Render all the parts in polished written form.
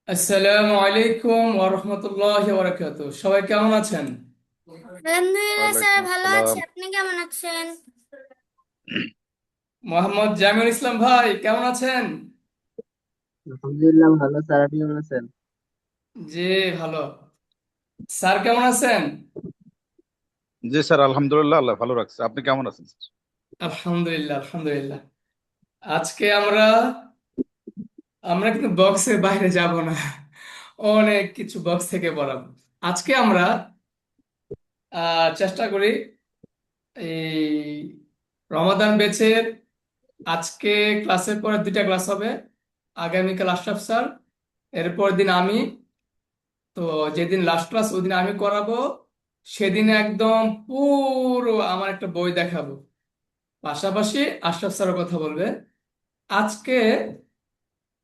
আসসালামু আলাইকুম ওয়া রাহমাতুল্লাহি ওয়া বারাকাতুহু। সবাই কেমন আছেন? আলহামদুলিল্লাহ স্যার, ওয়ালাইকুম ভালো আছি। আসসালাম। আপনি কেমন আছেন? মোহাম্মদ জামিউল ইসলাম ভাই কেমন আছেন? আলহামদুলিল্লাহ ভালো স্যার, আপনি কেমন আছেন? জি, ভালো। স্যার কেমন আছেন? জি স্যার, আলহামদুলিল্লাহ, আল্লাহ ভালো রাখছে। আপনি কেমন আছেন স্যার? আলহামদুলিল্লাহ আলহামদুলিল্লাহ। আজকে আমরা কিন্তু বক্সের বাইরে যাব না, অনেক কিছু বক্স থেকে পড়াবো। আজকে আমরা চেষ্টা করি এই রমাদান ব্যাচের আজকে ক্লাসের পরে দুইটা ক্লাস হবে। আগামীকাল আশরাফ স্যার, এরপর দিন আমি। তো যেদিন লাস্ট ক্লাস ওই দিন আমি করাবো, সেদিন একদম পুরো আমার একটা বই দেখাবো, পাশাপাশি আশরাফ স্যারও কথা বলবে। আজকে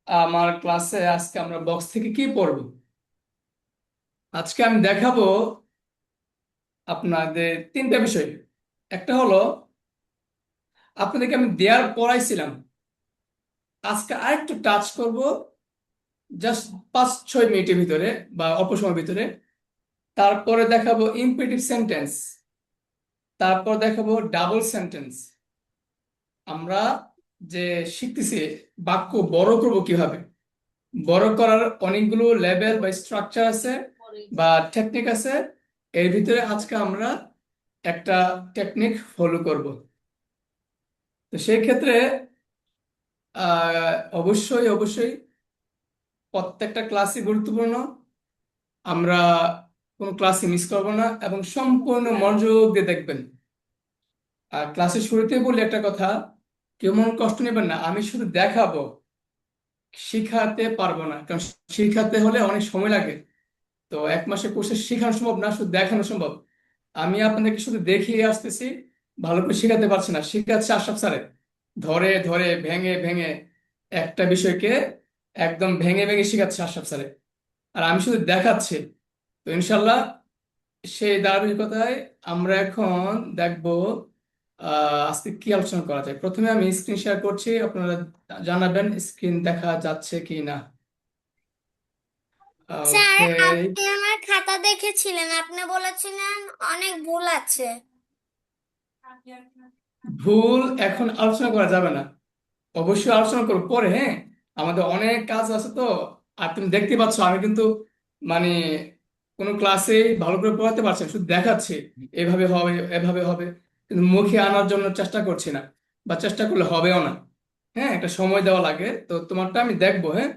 আমার ক্লাসে আজকে আমরা বক্স থেকে কি পড়বো, আজকে আমি দেখাবো আপনাদের তিনটা বিষয়। একটা হলো আপনাদেরকে আমি দেয়ার পড়াইছিলাম, আজকে আরেকটু টাচ করব, জাস্ট 5-6 মিনিটের ভিতরে বা অল্প সময়ের ভিতরে। তারপরে দেখাবো ইম্পেরেটিভ সেন্টেন্স, তারপর দেখাবো ডাবল সেন্টেন্স। আমরা যে শিখতেছি বাক্য বড় করব কিভাবে, বড় করার অনেকগুলো লেভেল বা স্ট্রাকচার আছে বা টেকনিক আছে। এর ভিতরে আজকে আমরা একটা টেকনিক ফলো করব। তো সেই ক্ষেত্রে অবশ্যই অবশ্যই প্রত্যেকটা ক্লাসই গুরুত্বপূর্ণ। আমরা কোনো ক্লাসই মিস করব না এবং সম্পূর্ণ মনোযোগ দিয়ে দেখবেন। আর ক্লাসের শুরুতেই বলি একটা কথা, কেউ মন কষ্ট নেবেন না, আমি শুধু দেখাবো, শিখাতে পারবো না, কারণ শিখাতে হলে অনেক সময় লাগে। তো 1 মাসের কোর্সে শেখানো সম্ভব না, শুধু দেখানো সম্ভব। আমি আপনাদেরকে শুধু দেখিয়ে আসতেছি, ভালো করে শেখাতে পারছি না। শেখাচ্ছে আশরাফ স্যারে, ধরে ধরে ভেঙে ভেঙে একটা বিষয়কে একদম ভেঙে ভেঙে শেখাচ্ছে আশরাফ স্যারে, আর আমি শুধু দেখাচ্ছি। তো ইনশাল্লাহ সেই ধারাবাহিকতায় আমরা এখন দেখবো আজকে কি আলোচনা করা যায়। প্রথমে আমি স্ক্রিন শেয়ার করছি, আপনারা জানাবেন স্ক্রিন দেখা যাচ্ছে কি না। স্যার, ওকে। আপনি আমার খাতা দেখেছিলেন, আপনি বলেছিলেন অনেক ভুল আছে। ভুল এখন আলোচনা করা যাবে না, অবশ্যই আলোচনা করবো পরে, হ্যাঁ। আমাদের অনেক কাজ আছে তো। আর তুমি দেখতে পাচ্ছ আমি কিন্তু মানে কোনো ক্লাসে ভালো করে পড়াতে পারছি না, শুধু দেখাচ্ছি এভাবে হবে এভাবে হবে, কিন্তু মুখে আনার জন্য চেষ্টা করছি না, বা চেষ্টা করলে হবেও না। হ্যাঁ, একটা সময় দেওয়া লাগে, তো তোমারটা আমি দেখবো, হ্যাঁ।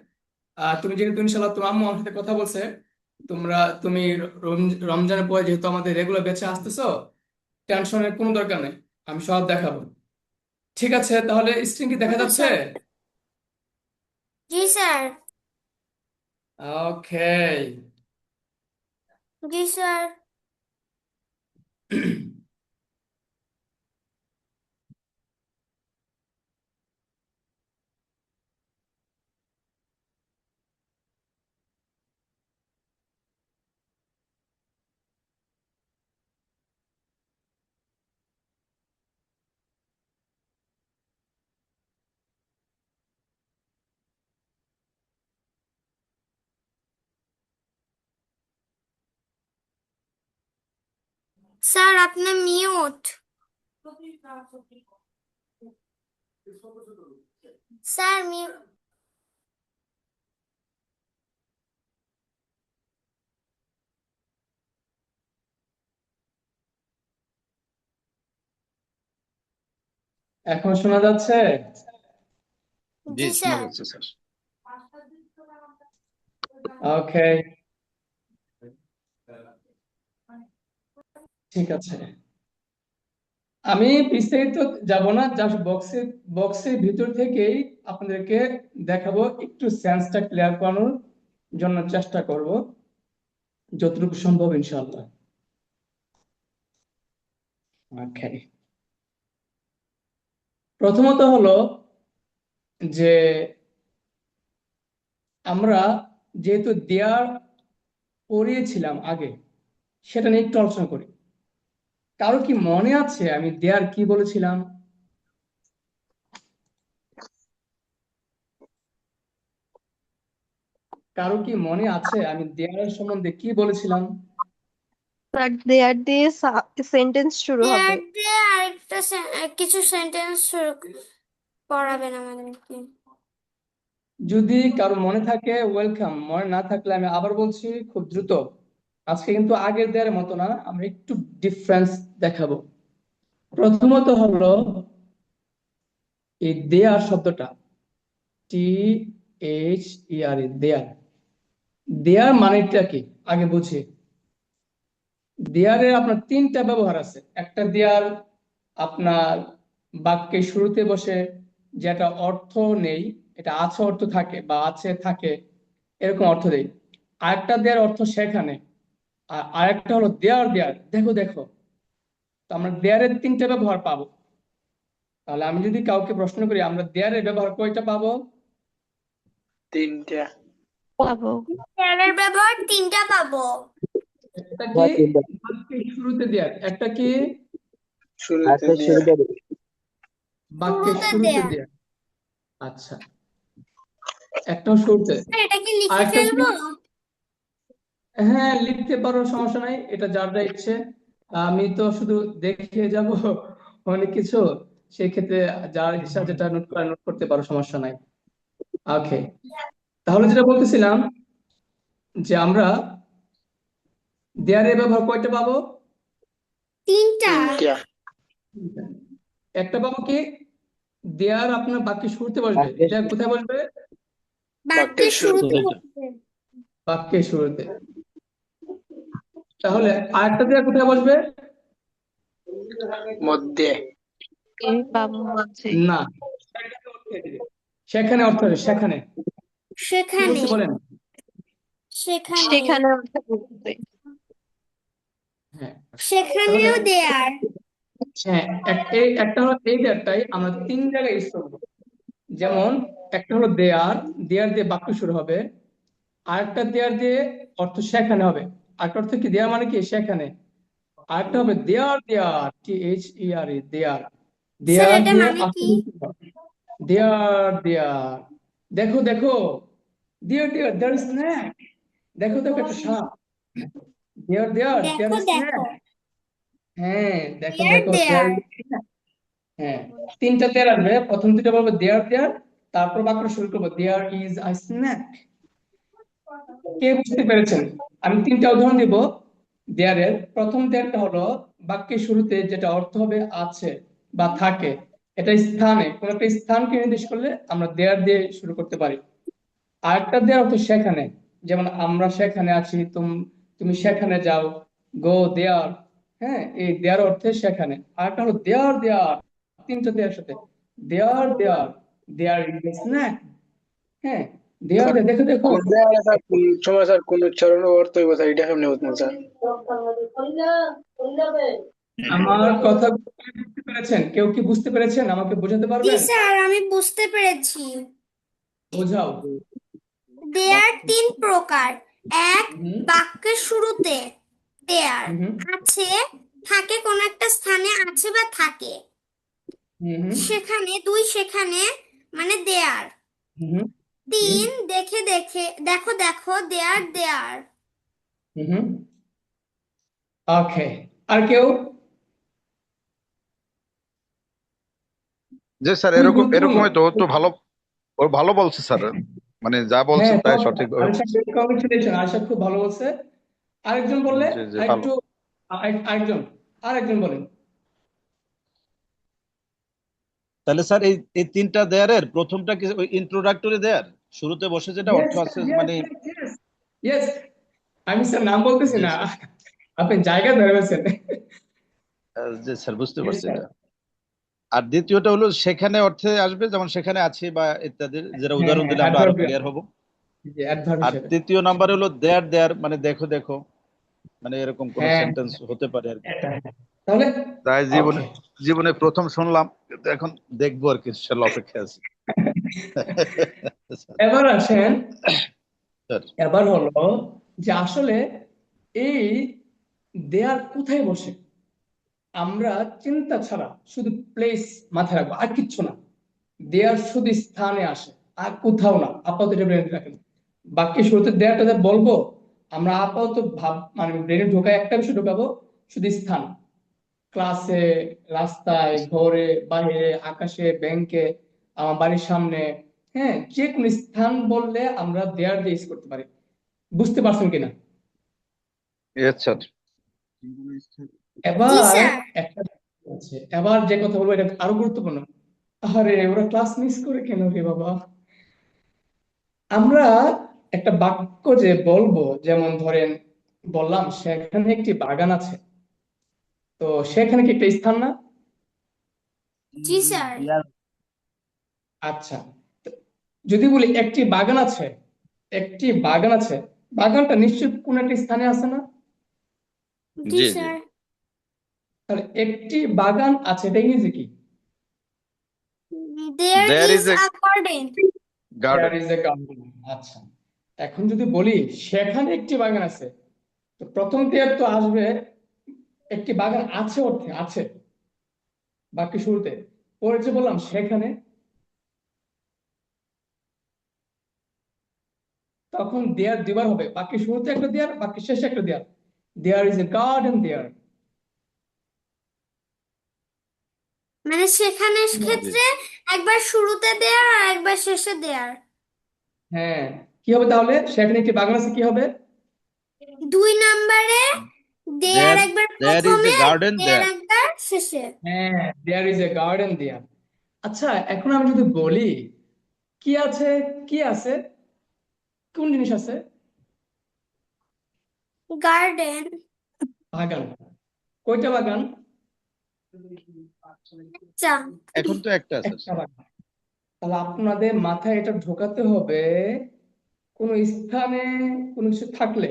আর তুমি যেহেতু ইনশাল্লাহ তোমার আম্মু আমার সাথে কথা বলছে, তুমি রমজানের পরে যেহেতু আমাদের রেগুলার ব্যাচে আসতেছো, টেনশনের কোনো দরকার নেই, আমি সব দেখাবো। ঠিক আছে, তাহলে স্ক্রিন কি দেখা ওকে যাচ্ছে? স্যার। জি স্যার। ওকে। জি স্যার। স্যার, আপনি মিউট। Sir mute. এখন শোনা যাচ্ছে? জি, জি শোনা স্যার। যাচ্ছে স্যার। ওকে, ঠিক আছে। আমি বিস্তারিত যাব না, জাস্ট বক্সের ভিতর থেকেই আপনাদেরকে দেখাবো, একটু সেন্সটা ক্লিয়ার করানোর জন্য চেষ্টা করব, যতটুকু সম্ভব ইনশাআল্লাহ। ওকে। প্রথমত হলো যে আমরা যেহেতু দেয়ার পড়িয়েছিলাম আগে, সেটা নিয়ে একটু আলোচনা করি। কারো কি মনে আছে আমি দেয়ার কি বলেছিলাম? কারো কি মনে আছে আমি দেয়ালের সম্বন্ধে কি বলেছিলাম? স্যার দেয়ার দিয়ে সেন্টেন্স শুরু হবে। দেয়ার দিয়ে আরেকটা কিছু সেন্টেন্স শুরু পড়াবেন আমাদেরকে। যদি কারো মনে থাকে ওয়েলকাম, মনে না থাকলে আমি আবার বলছি খুব দ্রুত। আজকে কিন্তু আগের দেয়ারের মতো না, আমরা একটু ডিফারেন্স দেখাবো। প্রথমত হলো এই দেয়ার শব্দটা, THERE, দেয়ার। দেয়ার মানেটা কি আগে বুঝি। দেয়ারের আপনার তিনটা ব্যবহার আছে। একটা দেয়ার আপনার বাক্যের শুরুতে বসে, যেটা অর্থ নেই, এটা আছে অর্থ থাকে বা আছে থাকে, এরকম অর্থ দেয়। আরেকটা দেয়ার অর্থ সেখানে, আর আরেকটা হলো দেয়ার দেয়ার, দেখো দেখো। তো আমরা দেয়ারের তিনটা ব্যবহার পাবো। তাহলে আমি যদি কাউকে প্রশ্ন করি আমরা দেয়ারের ব্যবহার কয়টা পাবো? তিনটা। পাবো। দেয়ারের ব্যবহার তিনটা পাবো। একটা কি বাক্যের শুরুতে দেয়ার, একটা কি শুরুতে দিয়ে বাক্যের শুরুতে শুরুতে দেয়ার। দেয়ার। আচ্ছা, একটাও শুরুতে। এটা কি লিখে আরেকটা কি? ফেলবো? হ্যাঁ, লিখতে পারো, সমস্যা নাই, এটা যার যা ইচ্ছে। আমি তো শুধু দেখে যাব অনেক কিছু, সেই ক্ষেত্রে যার ইচ্ছা যেটা নোট করে নোট করতে পারো, সমস্যা নাই। ওকে, তাহলে যেটা বলতেছিলাম যে আমরা দেয়ারের ব্যবহার কয়টা পাবো? তিনটা। তিনটা। একটা পাবো কি, দেয়ার আপনার বাক্যের শুরুতে বসবে। এটা কোথায় বসবে? বাক্যের শুরুতে বসবে। বাক্যের শুরুতে। তাহলে আরেকটা দেয়ার কোথায় বসবে? মধ্যে। এই পাবো মাঝে। না, সেখানে অর্থ হবে, সেখানে। কি সেখানে। বলছি বলেন? সেখানে। সেখানে অর্থ বলতে। হ্যাঁ, সেখানেও তাহলে দেয়ার। হ্যাঁ, এই একটা হলো এই দেয়ারটাই আমরা তিন জায়গায় ইউজ করবো। যেমন একটা হলো দেয়ার, দেয়ার দিয়ে বাক্য শুরু হবে। আরেকটা দেয়ার দিয়ে অর্থ সেখানে হবে। আরেকটা অর্থ কি, দেয়ার মানে কি সেখানে। আরেকটা হবে দেয়ার দেয়ার, THERE, দেয়ার। স্যার দেয়ার এটা দিয়ে মানে কি? আসলে দেয়ার দেয়ার, দেখো দেখো, ডিয়ার ডিয়ার দেয়ার স্ন্যাক, দেখো দেখো একটা সাপ, দেয়ার দেয়ার দেয়ার দেখো স্ন্যাক। দেখো। হ্যাঁ, দেখো দেয়ার দেখো দেয়ার। দেয়ার। হ্যাঁ, তিনটা দেয়ার আসবে, প্রথম দুটো বলবো দেয়ার দেয়ার, তারপর বাক্য শুরু করবো দেয়ার ইজ আ স্ন্যাক। কে বুঝতে পেরেছেন? আমি তিনটা উদাহরণ দিব দেয়ারের। প্রথম দেয়ারটা হলো বাক্যের শুরুতে, যেটা অর্থ হবে আছে বা থাকে। এটা স্থানে, কোন একটা স্থানকে নির্দেশ করলে আমরা দেয়ার দিয়ে শুরু করতে পারি। আরেকটা দেয়ার অর্থ সেখানে, যেমন আমরা সেখানে আছি, তুমি সেখানে যাও, গো দেয়ার। হ্যাঁ, এই দেয়ার অর্থে সেখানে। আরেকটা হলো দেয়ার দেয়ার, তিনটা দেয়ার সাথে, দেয়ার দেয়ার, দেয়ার ইজ স্ন্যাক। হ্যাঁ, দেয়ার স্যার দেয়ার, দেখো দেখো। কোন জায়গায় স্যার কোন সময় স্যার কোন উচ্চারণ ও অর্থ হইব স্যার এটা কেমনে বুঝবো স্যার? আমার কথা বুঝতে পেরেছেন? কেউ কি বুঝতে পেরেছেন? আমাকে বোঝাতে জি পারবেন? স্যার, আমি বুঝতে পেরেছি। বোঝাও। দেয়ার তিন প্রকার। এক, হুম বাক্যের শুরুতে দেয়ার হুম আছে, থাকে, কোন একটা স্থানে আছে বা থাকে। হুম হুম সেখানে, দুই, সেখানে মানে দেয়ার। হুম হুম তিন, দেখে দেখে, দেখো দেখো, দেয়ার দেয়ার। হুম। ওকে, আর কেউ? যে স্যার খুবই এরকম গুরুত্বপূর্ণ। এরকমই তো ও তো ভালো, ও ভালো বলছে স্যার, মানে যা বলছে হ্যাঁ, প্রায় সঠিক ভাবে আরিশা, বলছে। কংগ্রেচুলেশন, আরিশা খুব ভালো বলছে। আরেকজন বললে, জি জি ভালো। আরেকটু, আরেকজন, আরেকজন বলেন। তাহলে স্যার এই এই তিনটা দেয়ারের প্রথমটা কি ওই ইন্ট্রোডাক্টরি দেয়ার, শুরুতে বসে যেটা অর্থ ইয়েস আছে ইয়েস মানে? ইয়েস ইয়েস, আমি স্যার নাম বলতেছি জি না, স্যার। আপনি জায়গা ধরে গেছেন। জি স্যার, বুঝতে ইয়েস পারছি স্যার। এটা। আর দ্বিতীয়টা হলো সেখানে অর্থে আসবে, যেমন সেখানে আছি বা ইত্যাদি, যেটা হ্যাঁ উদাহরণ হ্যাঁ, দিলে আমরা আরো অ্যাডভার্ব, ক্লিয়ার হব। অ্যাডভার্ব আর হিসেবে। তৃতীয় নাম্বার হলো দেয়ার দেয়ার, মানে দেখো দেখো, মানে এরকম কোন হ্যাঁ, সেন্টেন্স হতে পারে আর কি। এটা, তাহলে তাই জীবনে ওকে। জীবনে প্রথম শুনলাম, কিন্তু এখন দেখবো আর কি, ইনশাল্লাহ অপেক্ষা আছে। এবার আসেন, স্যার এবার হলো যে আসলে এই দেয়ার কোথায় বসে। আমরা চিন্তা ছাড়া শুধু প্লেস মাথায় রাখবো, আর কিচ্ছু না। দেয়ার শুধু স্থানে আসে, আর কোথাও না। আপাতত এটা ব্রেনে রাখেন। বাক্যের শুরুতে দেয়ারটা বলবো, আমরা আপাতত মানে ব্রেনে ঢোকায় একটা বিষয় ঢোকাবো, শুধু স্থান। ক্লাসে, রাস্তায়, ঘরে, বাইরে, আকাশে, ব্যাংকে, আমার বাড়ির সামনে, হ্যাঁ, যে কোনো স্থান বললে আমরা দেয়ার দিয়ে ইউজ করতে পারি। বুঝতে পারছেন কিনা? Yes sir. জি এবার স্যার। একটা আছে, এবার যে কথা বলবো এটা আরো গুরুত্বপূর্ণ। আরে ওরা ক্লাস মিস করে কেন রে বাবা? আমরা একটা বাক্য যে বলবো, যেমন ধরেন বললাম সেখানে একটি বাগান আছে, তো সেখানে কি একটা স্থান না? জি স্যার। আচ্ছা, তো যদি বলি একটি বাগান আছে, একটি বাগান আছে, বাগানটা নিশ্চয়ই কোন একটা স্থানে আছে না? জি জি জি। স্যার। তাহলে একটি বাগান আছে, এটা ইংরেজি কি? There there is is a a garden. There garden. Is a garden. আচ্ছা, এখন যদি বলি সেখানে একটি বাগান আছে, তো প্রথম দেয়ার তো আসবে একটি বাগান আছে অর্থে, আছে বাক্য শুরুতে। পরে যে বললাম সেখানে, তখন দেয়ার দুবার হবে, বাক্যের শুরুতে একটা দেয়ার, বাক্যের শেষে একটা দেয়ার। দেয়ার ইজ এ গার্ডেন দেয়ার। মানে সেখানের জি। ক্ষেত্রে একবার শুরুতে দেয়ার আর একবার শেষে দেয়ার। হ্যাঁ, কি হবে তাহলে? সেখানে একটি বাগান আছে, কি হবে? 2 নম্বরে দেয়ার দেয়ার একবার দেয়ার ইজ এ প্রথমে, গার্ডেন দেয়ার দেয়ার। একবার শেষে। হ্যাঁ, দেয়ার ইজ এ গার্ডেন দেয়ার। আচ্ছা, এখন আমি যদি বলি কি আছে, কি আছে, কোন জিনিস আছে? গার্ডেন। বাগান। কয়টা বাগান? চা। এখন তো একটা আছে একটা বাগান। তাহলে আপনাদের মাথায় এটা ঢোকাতে হবে, কোন স্থানে কোনো কিছু থাকলে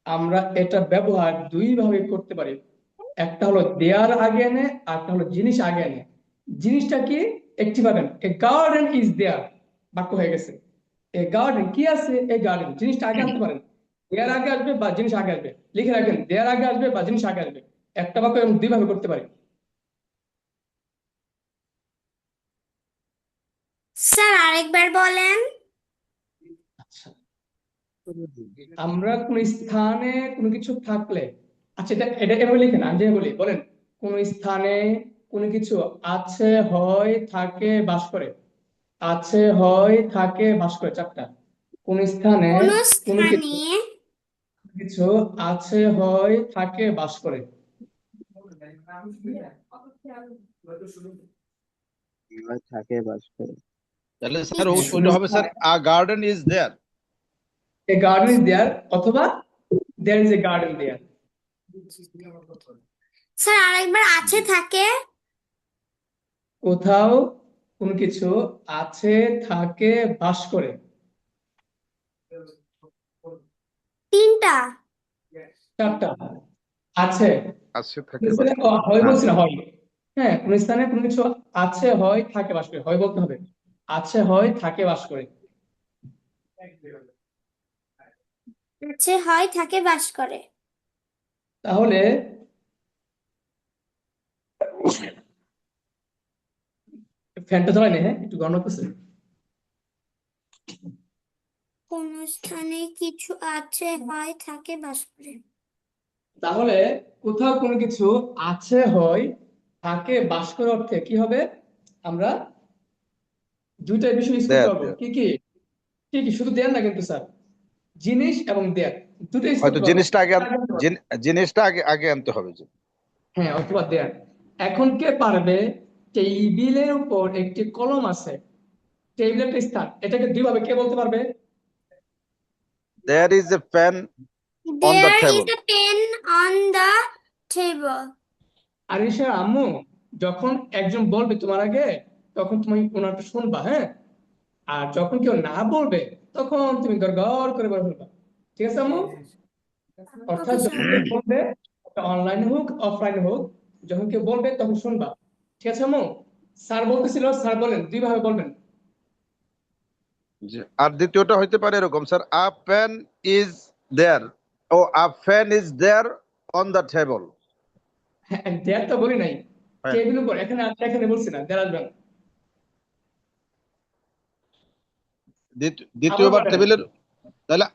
আমরা এটা ব্যবহার দুই ভাবে করতে পারি। একটা হলো দেয়ার আগে এনে, আর একটা হলো জিনিস আগে এনে। জিনিসটা কি? একটি বাগান, এ গার্ডেন ইজ দেয়ার, বাক্য হয়ে গেছে। এ গার্ডেন কি আছে, এ গার্ডেন, জিনিসটা আগে আনতে পারেন। দেয়ার আগে আসবে বা জিনিস আগে আসবে, লিখে রাখেন, দেয়ার আগে আসবে বা জিনিস আগে আসবে। একটা বাক্য এরকম দুই ভাবে করতে পারি। স্যার আরেকবার বলেন। আচ্ছা, আমরা কোন স্থানে কোনো কিছু থাকলে, আচ্ছা এটা এটা এভাবে লিখেন, আমি যেভাবে বলি, বলেন কোন স্থানে কোনো কিছু আছে, হয়, থাকে, বাস করে। আছে, হয়, থাকে, বাস করে, চারটা। কোন স্থানে কোন কোনো স্থানে কিছু আছে, হয়, থাকে, বাস করে। থাকে বাস করে। তাহলে স্যার কিছু। কোন ওইটা হবে স্যার, স্থানে a garden is there. A garden is there, অথবা there is a garden there. Sir আরেকবার আছে থাকে। কোথাও কোনো কিছু আছে, থাকে, বাস করে। 3টা। চারটা। আছে, আছে থাকে কোন বাস স্থানে করে। হয় হ্যাঁ। বলছি না, হয়। হ্যাঁ, কোন স্থানে কোনো কিছু আছে, হয়, থাকে, বাস করে, হয় বলতে হবে। আছে, হয়, থাকে, বাস করে। আছে, হয়, থাকে, বাস করে। তাহলে ফ্যানটা ধরাই নেই, হ্যাঁ, একটু গরম করছে। কোন স্থানে কিছু আছে, হয়, থাকে, বাস করে। তাহলে কোথাও কোনো কিছু আছে, হয়, থাকে, বাস করে অর্থে কি হবে? আমরা দুইটা বিষয় ইউজ করতে দেয়ার পারবো। দেয়ার। কি কি? কি কি? শুধু দেয়ার না কিন্তু স্যার, জিনিস এবং দেয়ার দুটো ইউজ হয়তো করতে পারবো। জিনিসটা আগে জিনিসটা আগে আগে আনতে হবে যে। হ্যাঁ, অথবা দেয়ার। এখন কে পারবে? টেবিলের উপর একটি কলম আছে, টেবিলের একটা স্থান, এটাকে দুই ভাবে কে বলতে পারবে? There is a pen on the there is table. A pen on the table. আরিশার আম্মু যখন একজন বলবে তোমার আগে, তখন তুমি ওনারটা শুনবা, হ্যাঁ। আর যখন কেউ না বলবে, তখন তুমি গড় গড় করে বলে ফেলবা। ঠিক আছে আম্মু? অর্থাৎ ওকে যখন স্যার। কেউ বলবে, অনলাইনে হোক অফলাইনে হোক, যখন কেউ বলবে তখন শুনবা। ঠিক আছে আম্মু? স্যার বলতেছিল, স্যার বলেন, দুই ভাবে বলবেন। আর দ্বিতীয়টা হইতে পারে এরকম sir, a pen is there, ও a pen is there on the table. হ্যাঁ, দেয়ার তো বলি নাই, হ্যাঁ। টেবিল উপর, এখানে আছে, এখানে বলছি না, দেয়ার আসবে না। আবার দ্বিতীয়বার বলেন, টেবিলের তাহলে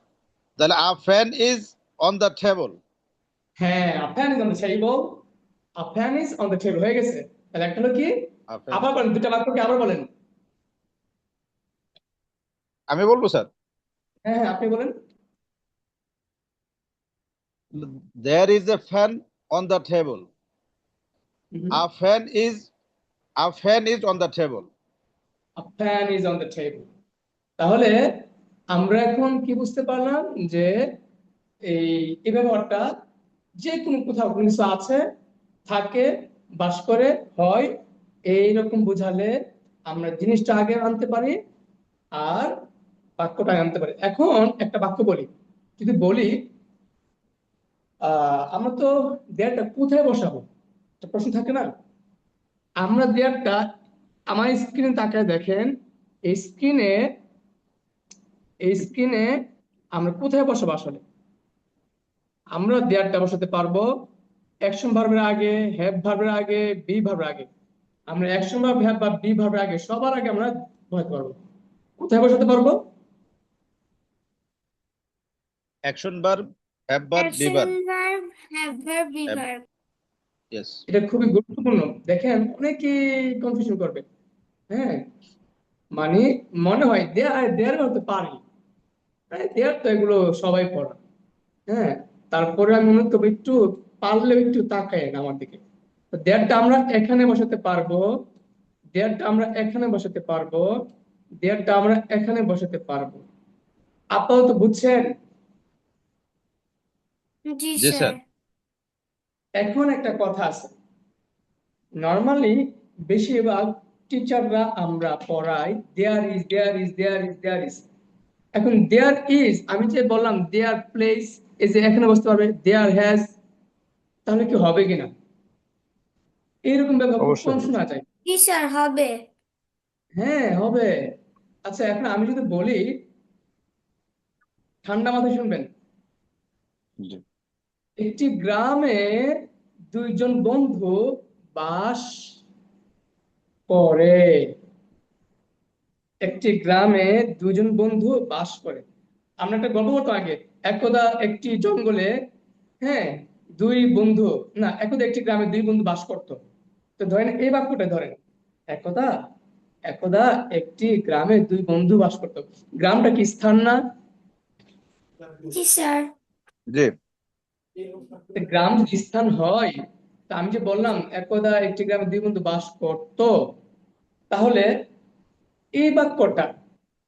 তাহলে a fan is on the table. হ্যাঁ, a fan is on the table. A fan is on the table হয়ে গেছে। তাহলে একটা হলো কি? A fan আবার বলেন, দুটা বাক্য কি আবার বলেন। আমি বলবো স্যার, হ্যাঁ হ্যাঁ, আপনি বলেন। there is a fan on the table. Hmm. A fan is on the table. A fan is on the table. তাহলে আমরা এখন কি বুঝতে পারলাম যে এই এই ব্যবহারটা যে কোনো কোথাও কোনো কিছু আছে, থাকে, বাস করে, হয়, এইরকম বোঝালে আমরা জিনিসটা আগে আনতে পারি আর বাক্যটা আগে আনতে পারি। এখন একটা বাক্য বলি, যদি বলি আমরা তো দেয়ারটা কোথায় বসাবো, একটা প্রশ্ন থাকে না। আমরা দেয়ারটা আমার স্ক্রিনে তাকায় দেখেন, এই স্ক্রিনে এই স্ক্রিনে আমরা কোথায় বসাবো আসলে? আমরা দেয়ারটা বসাতে পারবো অ্যাকশন ভার্বের আগে, হ্যাভ ভার্বের আগে, বি ভার্বের আগে। আমরা অ্যাকশন ভার্ব, হ্যাভ বা বি ভার্বের আগে, সবার আগে আমরা বসাতে পারবো। কোথায় বসাতে পারবো? Action verb, have verb, be action verb. Verb, have verb, be Have- verb. Yes. এটা খুবই গুরুত্বপূর্ণ। দেখেন অনেকেই কনফিউশন করবে। হ্যাঁ, মানে মনে হয় দেয়ার করতে পারি, দেয়ার তো এগুলো সবাই পড়া। হ্যাঁ, তারপরে আমি মনে করবো একটু পারলে একটু তাকায় আমার দিকে। দেয়ারটা আমরা এখানে বসাতে পারবো, দেয়ারটা আমরা এখানে বসাতে পারবো, দেয়ারটা আমরা এখানে বসাতে পারবো। আপাতত বুঝছেন? জি জি স্যার। স্যার। এখন একটা কথা আছে, নর্মালি বেশিরভাগ টিচাররা আমরা পড়াই there is, there is, there is, there is. এখন দেয়ার ইজ, আমি যে বললাম দেয়ার প্লেস, এই যে এখানে বসতে পারবে, দেয়ার হ্যাজ, তাহলে কি হবে কিনা? এইরকম ব্যাপার খুব অবশ্যই কম হবে। শোনা যায়। জি স্যার, হবে। হ্যাঁ, হবে। আচ্ছা, এখন আমি যদি বলি, ঠান্ডা মাথায় শুনবেন, জি। একটি গ্রামে দুইজন বন্ধু বাস করে। একটি গ্রামে দুজন বন্ধু বাস করে। আমরা একটা গল্প করতাম আগে, একদা একটি জঙ্গলে, হ্যাঁ, দুই বন্ধু, না, একদা একটি গ্রামে দুই বন্ধু বাস করতো। তো ধরেন এই বাক্যটা ধরেন, একদা একদা একটি গ্রামে দুই বন্ধু বাস করতো। গ্রামটা কি স্থান না? জি স্যার। জি। তো গ্রাম যদি স্থান হয়, তা আমি যে বললাম একদা একটি গ্রামে দুই বন্ধু বাস করতো, তাহলে এই বাক্যটা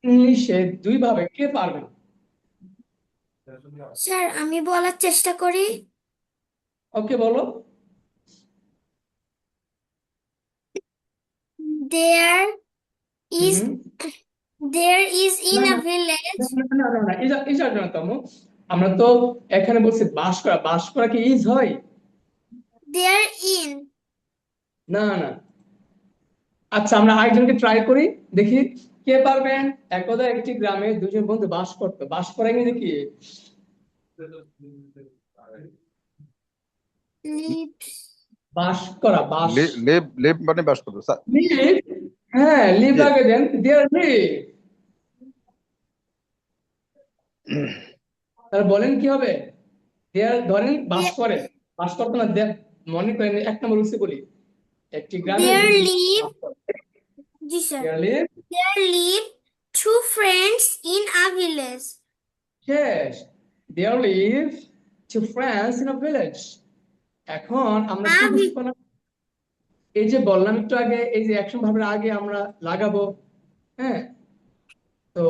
ইংলিশে দুই ভাবে কে পারবেন? স্যার, আমি বলার চেষ্টা করি। ওকে, বলো। There is hmm. There is না ইন আ না ভিলেজ। না না না না, এটা না তমো। আমরা তো এখানে বলছি বাস করা, বাস করা কি ইজ হয়? There in. না না। আচ্ছা, আমরা আরেকজনকে ট্রাই করি, দেখি কে পারবেন। একদা একটি গ্রামে দুজন বন্ধু বাস করতো, বাস করা ইংরেজি কি? লিভস। বাস করা, বাস। লিভ মানে বাস করতে স্যার। লিভ। হ্যাঁ, লিভ জি। আগে দেন, দেয়ার লিভ। তাহলে বলেন কি হবে? দেয়ার, ধরেন বাস করে, বাস করতো না, মনে করেন এক নম্বর রুলসে বলি, একটি গ্রামে দেয়ার দুজন লিভ। বাস করে। জি sir. There live. There live two friends in a village. Yes, there live two friends in a village. এখন আমরা কি বুঝতে পারলাম? এই যে বললাম একটু আগে, এই যে অ্যাকশন ভাবের আগে আমরা লাগাবো। হ্যাঁ, তো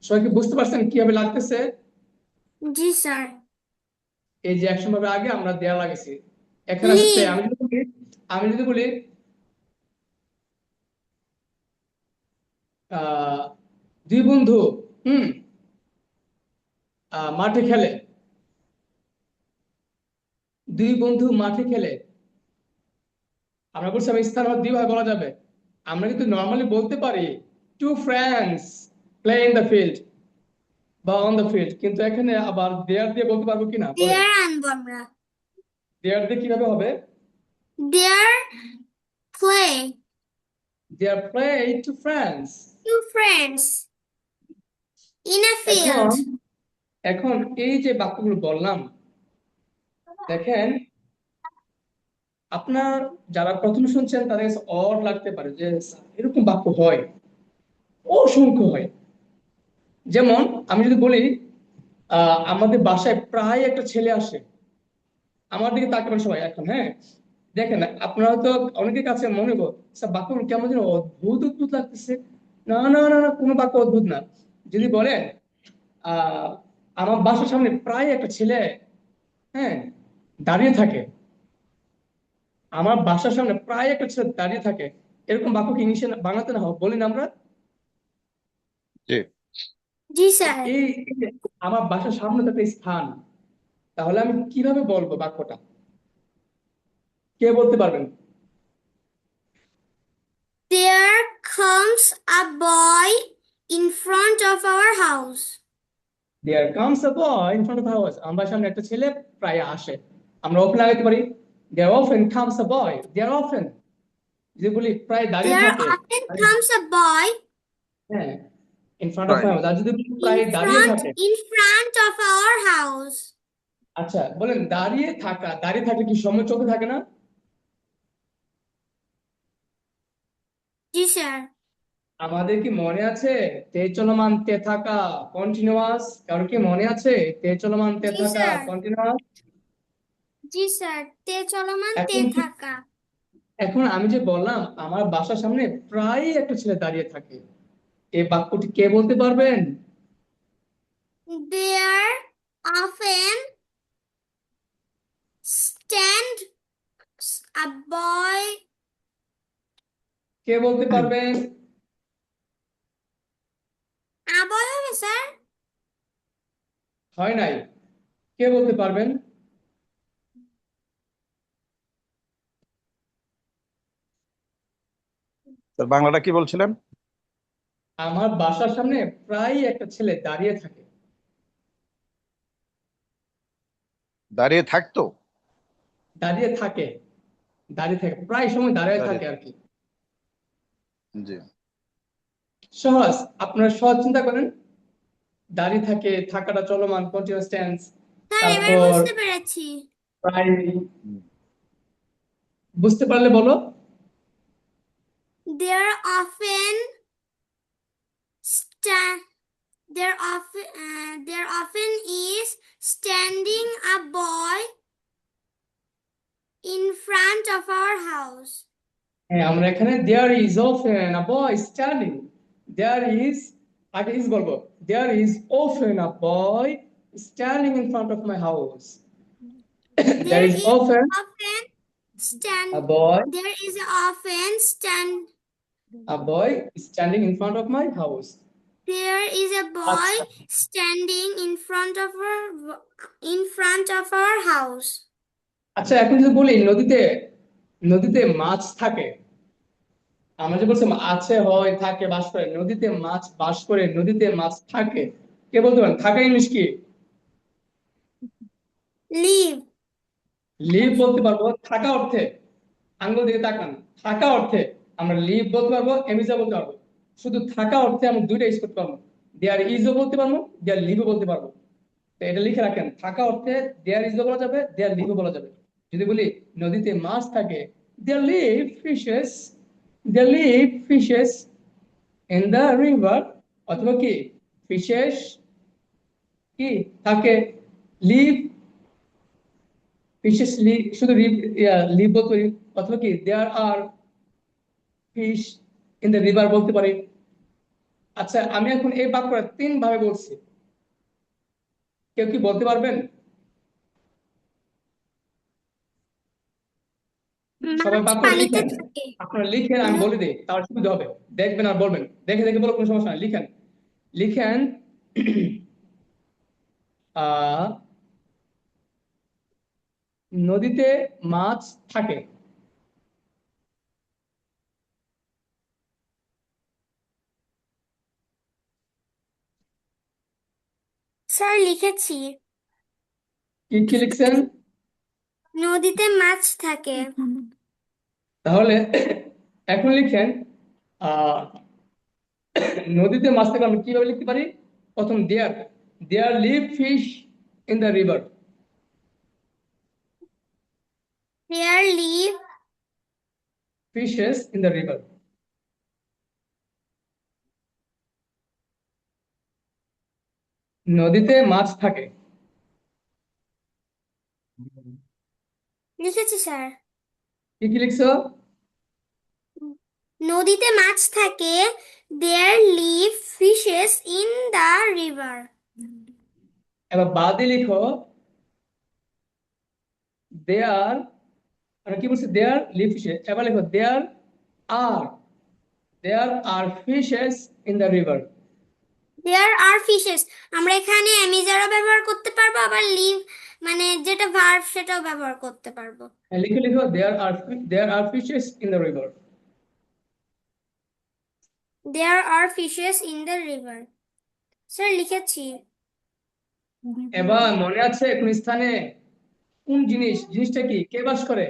সবাই কি বুঝতে পারছেন কিভাবে লাগতেছে? জি স্যার। এই যে অ্যাকশন ভাবের আগে আমরা দেয়া লাগাইছি। এখানে আছে প্লে। লিভ। আমি যদি বলি আহ দুই বন্ধু, হুম, মাঠে খেলে, দুই বন্ধু মাঠে খেলে। আমরা বলছি আমি স্থান দুই ভাবে বলা যাবে। আমরা কিন্তু নর্মালি বলতে পারি two friends play in the field বা অন দ্য ফিল্ড, কিন্তু এখানে আবার দেয়ার দিয়ে বলতে পারবো কিনা বলেন? দেয়ার আনবো আমরা। দেয়ার দিয়ে কিভাবে হবে? There play there play two friends. Two friends in a এখন ফিল্ড। এখন এই যে বাক্যগুলো বললাম, দেখেন আপনার যারা প্রথম শুনছেন তাদের কাছে অড লাগতে পারে যে স্যার, এরকম বাক্য হয়, অসংখ্য হয়। যেমন আমি যদি বলি আমাদের বাসায় প্রায় একটা ছেলে আসে, আমার দিকে তাকাবেন সবাই এখন, হ্যাঁ? দেখেন আপনারা হয়তো অনেকের কাছে মনে করো স্যার বাক্যগুলো কেমন যেন অদ্ভুত অদ্ভুত লাগতেছে। না না না না, কোনো বাক্য অদ্ভুত না। যদি বলেন আহ আমার বাসার সামনে প্রায় একটা ছেলে, হ্যাঁ, দাঁড়িয়ে থাকে, আমার বাসার সামনে প্রায় একটা ছেলে দাঁড়িয়ে থাকে, এরকম বাক্য কি ইংলিশে বাংলাতে না বলি না আমরা? জি। জি তো স্যার। এই যে আমার বাসার সামনে তো একটা স্থান, তাহলে আমি কিভাবে বলবো বাক্যটা? কে বলতে পারবেন? There comes a boy in front of our house. There comes a boy in front of house, আমার সামনে একটা ছেলে প্রায় আসে। আমরা অফেন লাগাইতে পারি, দেয়ার often comes a boy, there often. যেগুলি প্রায় দাঁড়িয়ে There থাকে, often comes a boy হ্যাঁ, in front of Right. House, আর যদি বলি প্রায় দাঁড়িয়ে থাকে, in front of our house. আচ্ছা বলেন দাঁড়িয়ে থাকা, দাঁড়িয়ে থাকলে কি সময় চোখে থাকে না? জি স্যার। আমাদের কি মনে আছে তে চলমান তে থাকা কন্টিনিউয়াস? কারো কি মনে আছে তে চলমান তে জি থাকা স্যার। কন্টিনিউয়াস? জি স্যার, তে চলমান তে এখন থাকা। এখন আমি যে বললাম আমার বাসার সামনে প্রায় একটা ছেলে দাঁড়িয়ে থাকে, এই বাক্যটি কে বলতে পারবেন? There often stand a boy. কে বলতে পারবেন? A boy হবে স্যার? হয় নাই, কে বলতে পারবেন? স্যার বাংলাটা কি বলছিলেন? আমার বাসার সামনে প্রায় একটা ছেলে দাঁড়িয়ে থাকে। দাঁড়িয়ে থাকতো। দাঁড়িয়ে থাকে, দাঁড়িয়ে থাকে, প্রায় সময় দাঁড়িয়ে দাঁড়িয়ে থাকে আর কি। জি। সহজ, আপনারা সহজ চিন্তা করেন, দাঁড়িয়ে থাকে, থাকাটা চলমান কন্টিনিউয়াস টেন্স, স্যার এবার তারপর বুঝতে পেরেছি। প্রায়, হুম। বুঝতে পারলে বলো। There often stand. There often is standing a boy in front of our house. হ্যাঁ, আমরা এখানে there is often a boy standing, there is, আগে ইজ বলবো, there is often a boy standing in front of my house. There There is is often often a stand. Boy, There is often stand. a boy standing in front of my house. There is a boy আচ্ছা standing in front of our house. আচ্ছা, এখন যদি বলি নদীতে, নদীতে মাছ থাকে, আমরা যে বলছি আছে, হয়, থাকে, বাস করে, নদীতে মাছ বাস করে, নদীতে মাছ থাকে, কে বলতে পারেন থাকা ইংলিশ কি? Live. লিভ বলতে পারবো থাকা অর্থে, আঙ্গুল দিকে তাকান, থাকা অর্থে আমরা লিভ বলতে পারবো, এমিজা বলতে পারবো। শুধু থাকা অর্থে আমরা দুইটা ইউজ করতে পারবো, দেয়ার ইজও বলতে পারবো, দেয়ার লিভও বলতে পারবো। তো এটা লিখে রাখেন, থাকা অর্থে দেয়ার ইজও বলা যাবে, দেয়ার লিভও বলা যাবে। যদি বলি নদীতে মাছ থাকে, there live fishes, there live fishes in the river, অথবা কি ফিশেস কি থাকে, লিভ ফিশেস, শুধু লিভ বলতে পারি, অথবা কি দেয়ার আর ফিশ ইন দ্য রিভার বলতে পারি। আচ্ছা আমি এখন এই বাক্যটা তিন ভাবে বলছি, কেউ কি বলতে পারবেন? সবাই মাছ বাক্যটা পানিতে লিখেন, থাকে। আপনারা লিখেন, আমি বলে দিই তার সুবিধা হবে, দেখবেন আর বলবেন, দেখে দেখে বলো, কোনো সমস্যা নাই, লিখেন, লিখেন। আহ নদীতে মাছ থাকে। স্যার লিখেছি। কি কি লিখছেন? নদীতে মাছ থাকে। তাহলে এখন লিখেন আহ নদীতে মাছ থাকলে আমরা কিভাবে লিখতে পারি? প্রথম দেয়ার, there live fish in the river. There live Fishes in the river. নদীতে মাছ থাকে। লিখেছি স্যার। কি কি লিখছো? নদীতে মাছ থাকে। There live fishes in the river. এবার বাদে লিখো দেয়ার, মানে কি বলছে, দেয়ার লিভ ফিশেস। এবার লিখো there are fishes in the river. There are fishes. আমরা এখানে অ্যামিজারও ব্যবহার করতে পারবো, আবার লিভ মানে যেটা ভার্ব সেটাও ব্যবহার করতে পারবো। লিখে লিখো there are fishes in the river. There are fishes in the river. Sir লিখেছি। এবার মনে আছে কোন স্থানে কোন জিনিসটা কি, কে বাস করে?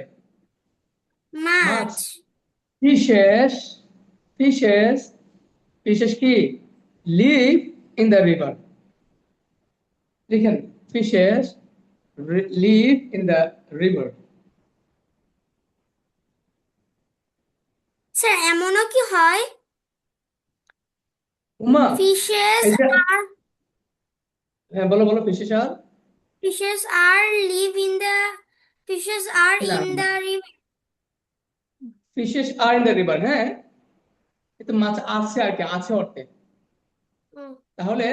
মাছ। মাছ। ফিশেস ফিশেস ফিশেস কি লিভ ইন দ্য রিভার। লিখেন fishes leave in the river. Sir এমনও কি হয় উমা ফিশেস এই যে, আর হ্যাঁ বলো বলো, fishes are live in the fishes are না, in the river. Fishes are in the river, হ্যাঁ কিন্তু মাছ আছে আর কি, আছে অর্থে। তাহলে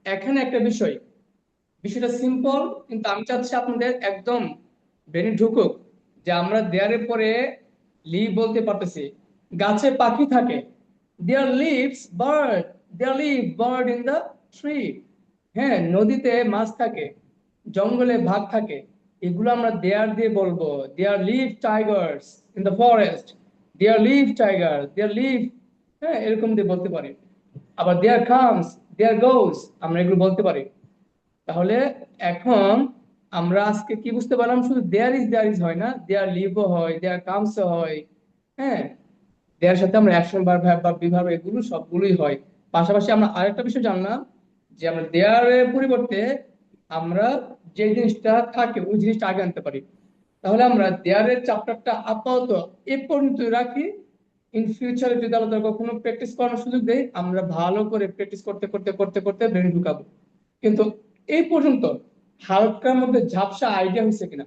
এখানে একটা বিষয়টা সিম্পল, কিন্তু আমি চাচ্ছি আপনাদের একদম ব্রেনে ঢুকুক যে আমরা দেয়ারের পরে লিভ বলতে পারতেছি। গাছে পাখি থাকে, there live bird in the tree. হ্যাঁ, নদীতে মাছ থাকে, জঙ্গলে বাঘ থাকে, এগুলো আমরা দেয়ার দিয়ে বলবো। There live tigers in the forest, there live, হ্যাঁ এরকম দিয়ে বলতে পারি। আবার দেয়ার কামস, দেয়ার গোস, আমরা এগুলো বলতে পারি। তাহলে এখন আমরা আজকে কি বুঝতে পারলাম, শুধু দেয়ার ইজ হয় না, দেয়ার লিভও হয়, দেয়ার কামসও হয়। হ্যাঁ, দেয়ার সাথে আমরা action verb, have verb, be verb, এগুলো সবগুলোই হয়। পাশাপাশি আমরা আরেকটা বিষয় জানলাম যে আমরা দেয়ারের পরিবর্তে আমরা যে জিনিসটা থাকে ওই জিনিসটা আগে আনতে পারি। তাহলে আমরা দেয়ারের চ্যাপ্টারটা আপাতত এ পর্যন্ত রাখি। ইন ফিউচারে যদি আলাদা কখনো প্র্যাকটিস করানোর সুযোগ দেয়, আমরা ভালো করে প্র্যাকটিস করতে করতে করতে করতে ব্রেন ঢুকাবো। কিন্তু এই পর্যন্ত হালকার মধ্যে ঝাপসা আইডিয়া হচ্ছে কিনা?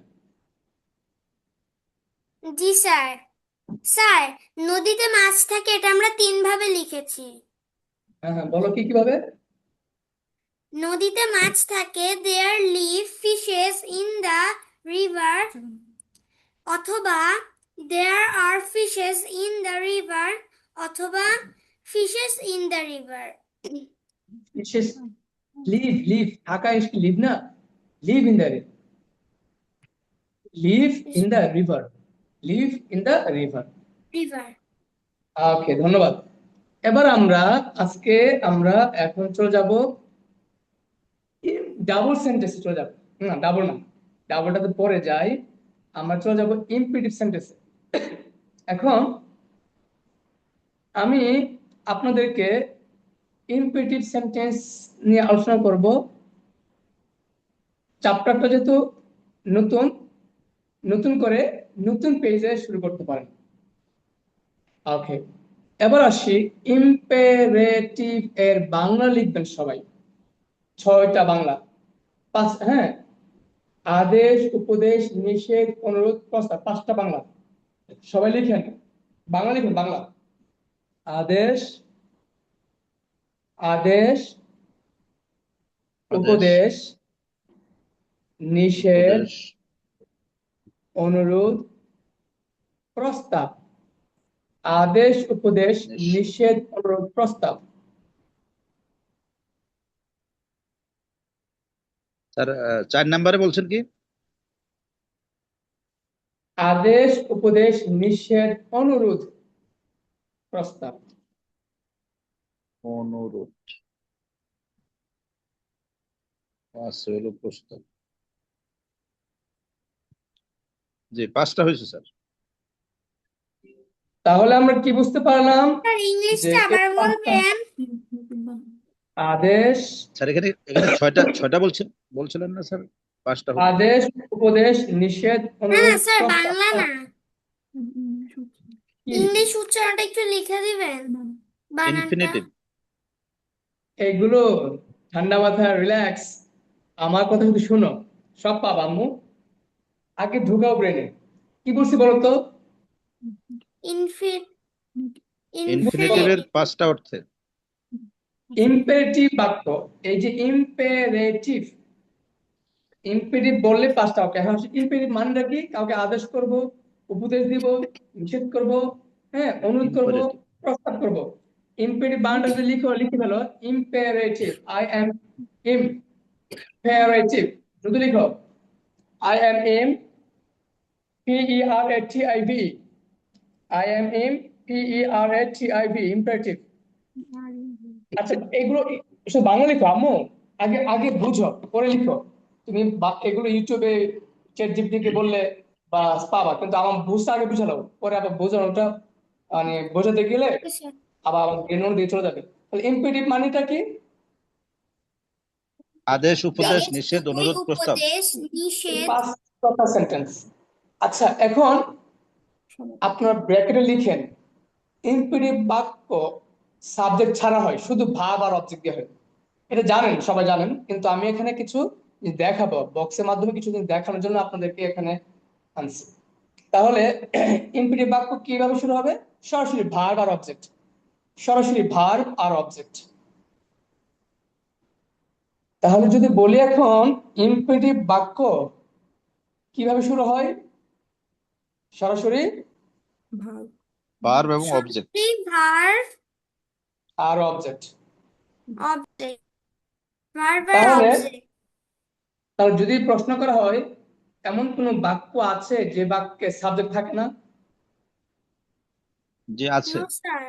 জি স্যার। স্যার নদীতে মাছ থাকে এটা আমরা 3 ভাবে লিখেছি। হ্যাঁ হ্যাঁ বলো কি কিভাবে। নদীতে মাছ থাকে, there live fishes in the river, অথবা there are fishes in the river, অথবা fishes in the river. শেষ লিভ থাকা, লিভ না, leave in the leave in the river, leave in the river. river. ওকে, ধন্যবাদ। এবার আমরা এখন চলে যাব ডাবল সেন্টেন্সে চলে যাব। না ডাবল না, ডাবলটাতে পরে যাই। আমরা চলে যাব ইম্পেরেটিভ সেন্টেন্সে। এখন আমি আপনাদেরকে ইম্পেরেটিভ সেন্টেন্স নিয়ে আলোচনা করব। চ্যাপ্টারটা যেহেতু নতুন নতুন করে নতুন পেজে শুরু করতে পারেন। ওকে, এবার আসি ইম্পেরেটিভ এর বাংলা লিখবেন সবাই, 6টা বাংলা। হ্যাঁ, আদেশ, উপদেশ, নিষেধ, অনুরোধ, প্রস্তাব, 5টা বাংলা। সবাই লিখেন, বাংলা লিখুন, বাংলা। আদেশ, আদেশ, উপদেশ, নিষেধ, উপদেশ, অনুরোধ, প্রস্তাব। আদেশ, উপদেশ, নিষেধ, অনুরোধ, প্রস্তাব। স্যার 4 নম্বরে বলছেন কি? আদেশ, উপদেশ, নিষেধ, অনুরোধ, প্রস্তাব। অনুরোধ, আছে হলো প্রস্তাব। জি 5টা হয়েছে স্যার। তাহলে আমরা কি বুঝতে পারলাম স্যার যে ইংলিশটা আবার বলবেন। আদেশ, স্যার এখানে ছয়টা বলছিলেন না স্যার? 5টা হলো। আদেশ, উপদেশ, নিষেধ, না অনুরোধ, স্যার, প্রস্তাব। বাংলা না, কি? ইংলিশ উচ্চারণটা একটু লিখে দিবেন, বানানটা। ইনফিনিটিভ। এগুলো ঠান্ডা মাথায় রিল্যাক্স, আমার কথা কিন্তু শুনো, সব পাবা আম্মু। আগে ঢুকাও ব্রেনে। কি বলছি বলো তো? ইনফি ইনফিনিটিভের ইনফিনিটিভ। 5টা অর্থে। ইম্পেরেটিভ বাক্য, এই যে ইম্পেরেটিভ, ইম্পেরেটিভ বললে 5টা ওকে। এখন ইম্পেরেটিভ মানেটা কি? কাউকে আদেশ করব, উপদেশ দিব, নিষেধ করব, হ্যাঁ, অনুরোধ করব, ইম্পারেটিভ। প্রস্তাব করব। ইম্পেরেটিভ বানানটা যদি লিখে ফেলো, ইম্পেরেটিভ, আই এম ইম্পেরেটিভ, যদি লিখো I am PERATIV, I am PERATIV, imperative। আচ্ছা, এগুলো শুধু বাংলা লিখো আম্মু, আগে আগে বুঝো, পরে লিখো। তুমি এগুলো ইউটিউবে চ্যাট জিপিটি বললে বা পাবা, কিন্তু আমার বুঝতে আগে বুঝালো, পরে আবার বোঝানোটা মানে বোঝাতে গেলে আবার আমার ব্রেন দিয়ে চলে যাবে। তাহলে ইম্পেরেটিভ মানেটা কি? আদেশ, উপদেশ, নিষেধ, অনুরোধ, প্রস্তাব। উপদেশ, এই নিষেধ। 5টা সেন্টেন্স। আচ্ছা, এখন আপনার ব্র্যাকেটে লিখেন ইম্পেরেটিভ বাক্য সাবজেক্ট ছাড়া হয়, শুধু ভার্ব আর অবজেক্ট দিয়ে হয়। এটা জানেন, সবাই জানেন, কিন্তু আমি এখানে কিছু দেখাবো বক্সের মাধ্যমে, কিছু জিনিস দেখানোর জন্য আপনাদেরকে এখানে আনছি। তাহলে ইম্পেরেটিভ বাক্য কিভাবে শুরু হবে? সরাসরি ভার্ব আর অবজেক্ট, সরাসরি ভার্ব আর অবজেক্ট। তাহলে যদি বলি এখন ইম্পেরেটিভ বাক্য কিভাবে শুরু হয়, সরাসরি ভার্ব এবং অবজেক্ট। ভার্ব, আর অবজেক্ট। অবজেক্ট, ভার্ব আর তাহলে অবজেক্ট। তাহলে যদি প্রশ্ন করা হয় এমন কোন বাক্য আছে যে বাক্যে সাবজেক্ট থাকে না? যে আছে। No sir.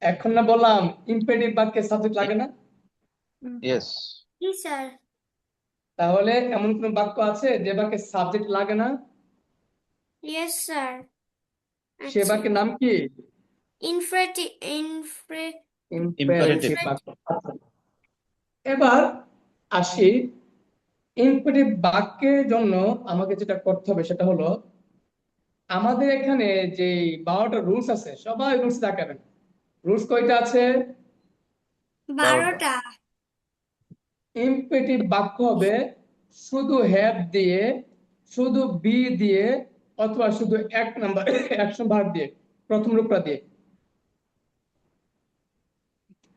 এখন না বললাম ইম্পেরেটিভ বাক্যে সাবজেক্ট লাগে না? ইয়েস। জি স্যার। তাহলে এমন কোন বাক্য আছে যে বাক্যে সাবজেক্ট লাগে না? Yes sir. সে আচ্ছা, বাক্যের নাম কি? ইনফ্রেটি ইম্পেরেটিভ ইম্পারেটিভ। বাক্য। আচ্ছা, এবার আসি, ইম্পেরেটিভ বাক্যের জন্য আমাকে যেটা করতে হবে সেটা হলো, আমাদের এখানে যে 12টা রুলস আছে, সবাই রুলস দেখাবেন। রুলস কয়টা আছে? 12টা। ইম্পেরেটিভ বাক্য হবে শুধু হ্যাভ দিয়ে, শুধু বি দিয়ে, অথবা শুধু এক নাম্বার অ্যাকশন ভার্ব দিয়ে, প্রথম রূপটা দিয়ে।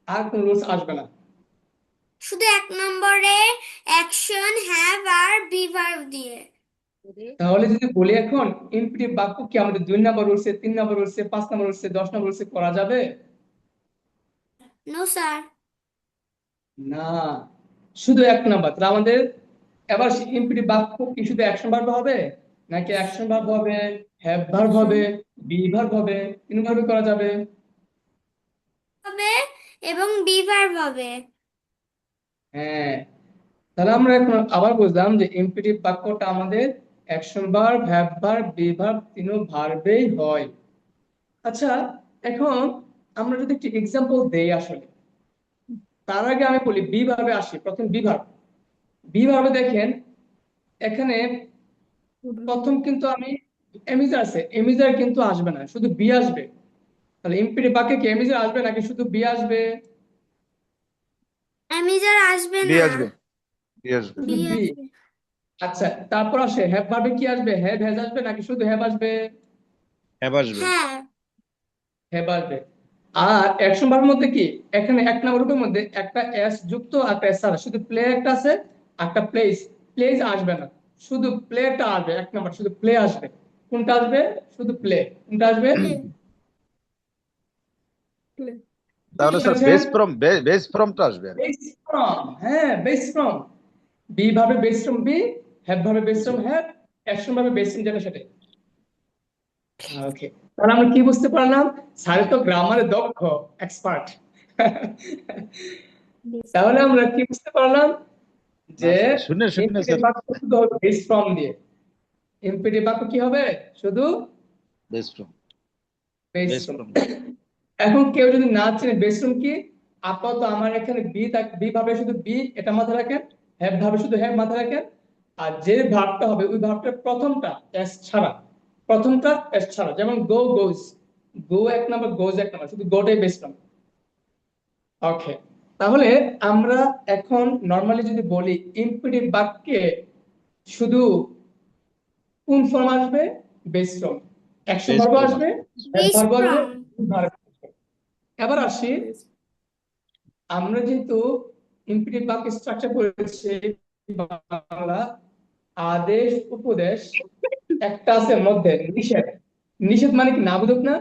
আর কোন রুলস আসবে না। শুধু 1 নম্বরে অ্যাকশন, হ্যাভ আর বি ভার্ব দিয়ে। তাহলে যদি বলি এখন ইম্পেরেটিভ বাক্য কি আমাদের 2 নাম্বার রুলসে, 3 নাম্বার রুলসে, 5 নাম্বার রুলসে, 10 নাম্বার রুলসে করা যাবে? No sir. না, শুধু 1 নাম্বার। তাহলে আমাদের এবার ইম্পেরেটিভ বাক্য কি শুধু অ্যাকশন ভার্ব হবে, নাকি অ্যাকশন ভার্ব হবে, হ্যাভ ভার্ব হবে, বি ভার্ব হবে, 3 ভাবে করা যাবে? হবে এবং বি ভার্ব হবে। হ্যাঁ, তাহলে আমরা এখন আবার বুঝলাম যে ইম্পেরেটিভ বাক্যটা আমাদের action verb, have verb, be verb, 3 ভার্বেই হয়। আচ্ছা, এখন আমরা যদি একটি এক্সাম্পল দেই আসলে, তার আগে আমি বলি বি ভার্বে আসি। প্রথম বি ভার্ব। বি ভার্বে দেখেন এখানে প্রথম কিন্তু আমি এমিজার আছে, এমিজার কিন্তু আসবে না, শুধু বি আসবে। তাহলে ইম্পেরেটিভ বাক্যে কি এমিজার আসবে নাকি শুধু বি আসবে? অ্যামিজার আসবে বি না, আসবে, বি আসবে। বি শুধু বি। আসবে। আচ্ছা, তারপর আসে হ্যাভ ভার্বে কি আসবে? হ্যাভ হ্যাজ আসবে নাকি শুধু হ্যাভ আসবে? হ্যাভ আসবে। হ্যাঁ। হ্যাভ আসবে। আর অ্যাকশন ভার্বের মধ্যে কি, এখানে 1 নম্বর রূপের মধ্যে একটা এস যুক্ত আর একটা এস ছাড়া, শুধু প্লে একটা আছে, একটা প্লেস। প্লেস আসবে না, শুধু প্লেটা আসবে। 1 নম্বর শুধু প্লে আসবে। কোনটা আসবে? শুধু প্লে। কোনটা আসবে? তাহলে স্যার বেস ফ্রমটা আসবে আর কি। বেস ফ্রম, হ্যাঁ, বেস ফ্রম। বি ভাবে বেস ফ্রম বি, হ্যাভ ভাবে বেস ফ্রম হ্যাভ, অ্যাকশন ভাবে বেস ফ্রম যেটা সেটাই। ওকে, তাহলে আমরা কি বুঝতে পারলাম? স্যার তো গ্রামারে দক্ষ, এক্সপার্ট। তাহলে আমরা কি বুঝতে পারলাম? যে শুনে ইম্পেরেটিভ স্যার। বাক্য শুধু হবে বেস ফ্রম দিয়ে। ইম্পেরেটিভ বাক্য কি হবে? শুধু base form. Base base form. From. এখন কেউ যদি না চেনে বেস ফ্রম কি, আপাতত আমার এখানে বি ভাবে শুধু বি, এটা মাথায় রাখেন। হ্যাভ ভাবে শুধু হ্যাভ মাথায় রাখেন। আর যে ভার্বটা হবে ওই ভার্বটার প্রথমটা এস ছাড়া, প্রথমটা এস ছাড়া। যেমন গো গোজ, গো এক নাম্বার, গোজ এক নাম্বার, শুধু গোটাই বেস্ট নাম্বার। ওকে, তাহলে আমরা এখন নর্মালি যদি বলি ইম্পেরেটিভ বাক্যে শুধু কোন ফর্ম আসবে? Base form. Action base verb form আসবে, হ্যাভ Base ভার্ব আসবে, from. verb আসবে। এবার আসি, আমরা যেহেতু ইম্পেরেটিভ বাক্য স্ট্রাকচার করেছি বাংলা, আদেশ উপদেশ, একটা আছে মধ্যে নিষেধ। নিষেধ মানে কি? নাবোধক না?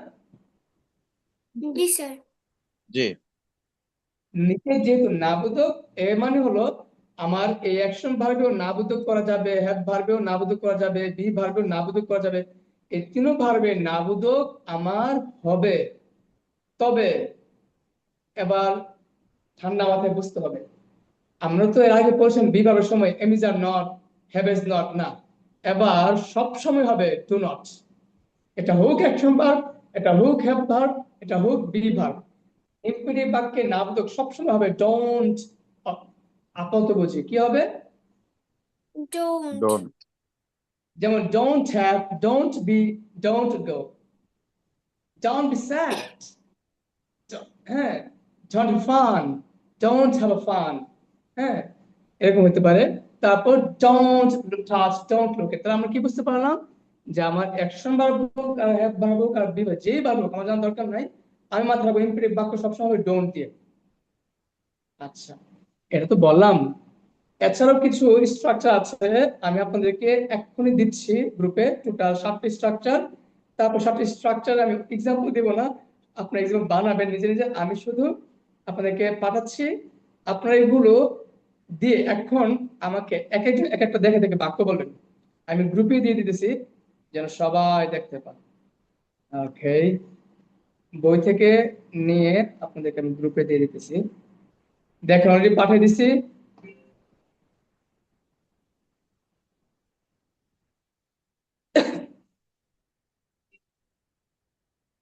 জি স্যার। জি নিষেধ যেহেতু নাবোধক, এর মানে হলো আমার এই অ্যাকশন ভার্বেও নাবোধক করা যাবে, হ্যাভ ভার্বেও নাবোধক করা যাবে, বি ভার্বেও নাবোধক করা যাবে। এই তিনও ভার্বে নাবোধক আমার হবে। তবে এবার ঠান্ডা মাথায় বুঝতে হবে, আমরা তো এর আগে পড়েছেন বি ভার্বের সময় am is are not, have is not না। এবার সব সময় হবে ডু নট। এটা হোক অ্যাকশন ভার্ব, এটা হোক হ্যাভ ভার্ব, এটা হোক বি ভার্ব। ইম্পেরেটিভ বাক্যে নাবোধক সবসময় হবে ডোন্ট। আপাতত বুঝি কি হবে? Don't. ডোন্ট যেমন don't have, don't be, don't go, don't be sad, হ্যাঁ, don't be fun, don't have a fun, হ্যাঁ, এরকম হতে পারে। তারপর don't touch, don't look, তাহলে আমরা কি বুঝতে পারলাম? যে আমার অ্যাকশন ভার্ব হোক আর হ্যাভ ভার্ব হোক আর বি ভার্ব, যেই ভার্ব হোক আমার জানার দরকার নাই, আমি মাথায় রাখবো ইম্পেরেটিভ বাক্য সবসময় হবে don't দিয়ে। আচ্ছা, এটা তো বললাম। এছাড়াও কিছু স্ট্রাকচার আছে, আমি আপনাদেরকে এক্ষুনি দিচ্ছি গ্রুপে, টোটাল 7টি স্ট্রাকচার। তারপর 7টি স্ট্রাকচার আমি এক্সাম্পল দেব না, আপনারা এক্সাম্পল বানাবেন নিজে নিজে, আমি শুধু আপনাদেরকে পাঠাচ্ছি। আপনারা এগুলো দিয়ে এখন আমাকে এক একজন এক একটা দেখে দেখে বাক্য বলবেন। আমি গ্রুপে দিয়ে দিতেছি যেন সবাই দেখতে পান। ওকে, বই থেকে নিয়ে আপনাদেরকে আমি গ্রুপে দিয়ে দিতেছি। দেখেন অলরেডি পাঠিয়ে দিচ্ছি।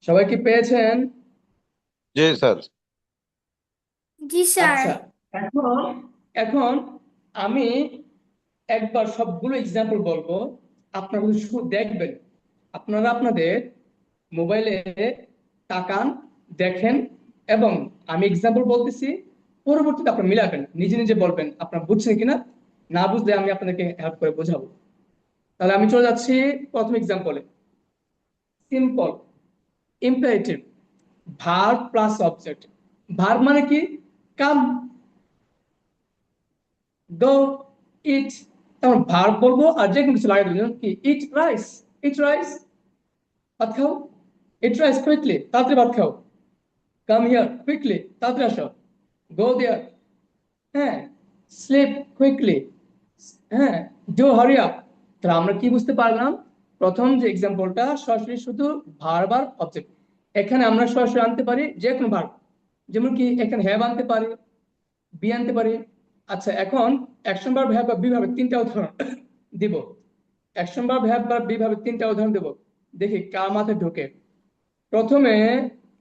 সবাই কি পেয়েছেন? জি স্যার। জি স্যার। আচ্ছা, এখন এখন আমি একবার সবগুলো এক্সাম্পল বলবো, আপনারা শুধু দেখবেন। আপনারা আপনাদের মোবাইলে তাকান, দেখেন, এবং আমি এক্সাম্পল বলতেছি, পরবর্তীতে আপনারা মিলাবেন, নিজে নিজে বলবেন আপনারা বুঝছেন কিনা। না বুঝলে আমি আপনাদেরকে হেল্প করে বোঝাবো। তাহলে আমি চলে যাচ্ছি প্রথম এক্সাম্পলে। Simple imperative, verb plus object. Verb মানে কি? কাম, গো, ইট। তখন ভার্ব বলবো আর যে কোনো কিছু লাগাই দেবো, যেমন কি ইট রাইস, ইট রাইস, ভাত খাও, ইট রাইস কুইকলি, তাড়াতাড়ি ভাত খাও, কাম হিয়ার কুইকলি, তাড়াতাড়ি আসো, গো দেয়ার, হ্যাঁ, স্লিপ কুইকলি, হ্যাঁ, ডু হারি আপ। তাহলে আমরা কি বুঝতে পারলাম? প্রথম যে এক্সাম্পলটা সরাসরি শুধু ভার্ব আর অবজেক্ট। এখানে আমরা সরাসরি আনতে পারি যে কোনো ভার্ব, যেমন কি এখানে হ্যাভ আনতে পারি, বি আনতে পারি। আচ্ছা, এখন অ্যাকশন ভার্ব হ্যাভ বা বি ভাবে 3টা উদাহরণ দিব। অ্যাকশন ভার্ব হ্যাভ বা বি ভাবে 3টা উদাহরণ দেব, দেখি কার মাথায় ঢোকে। প্রথমে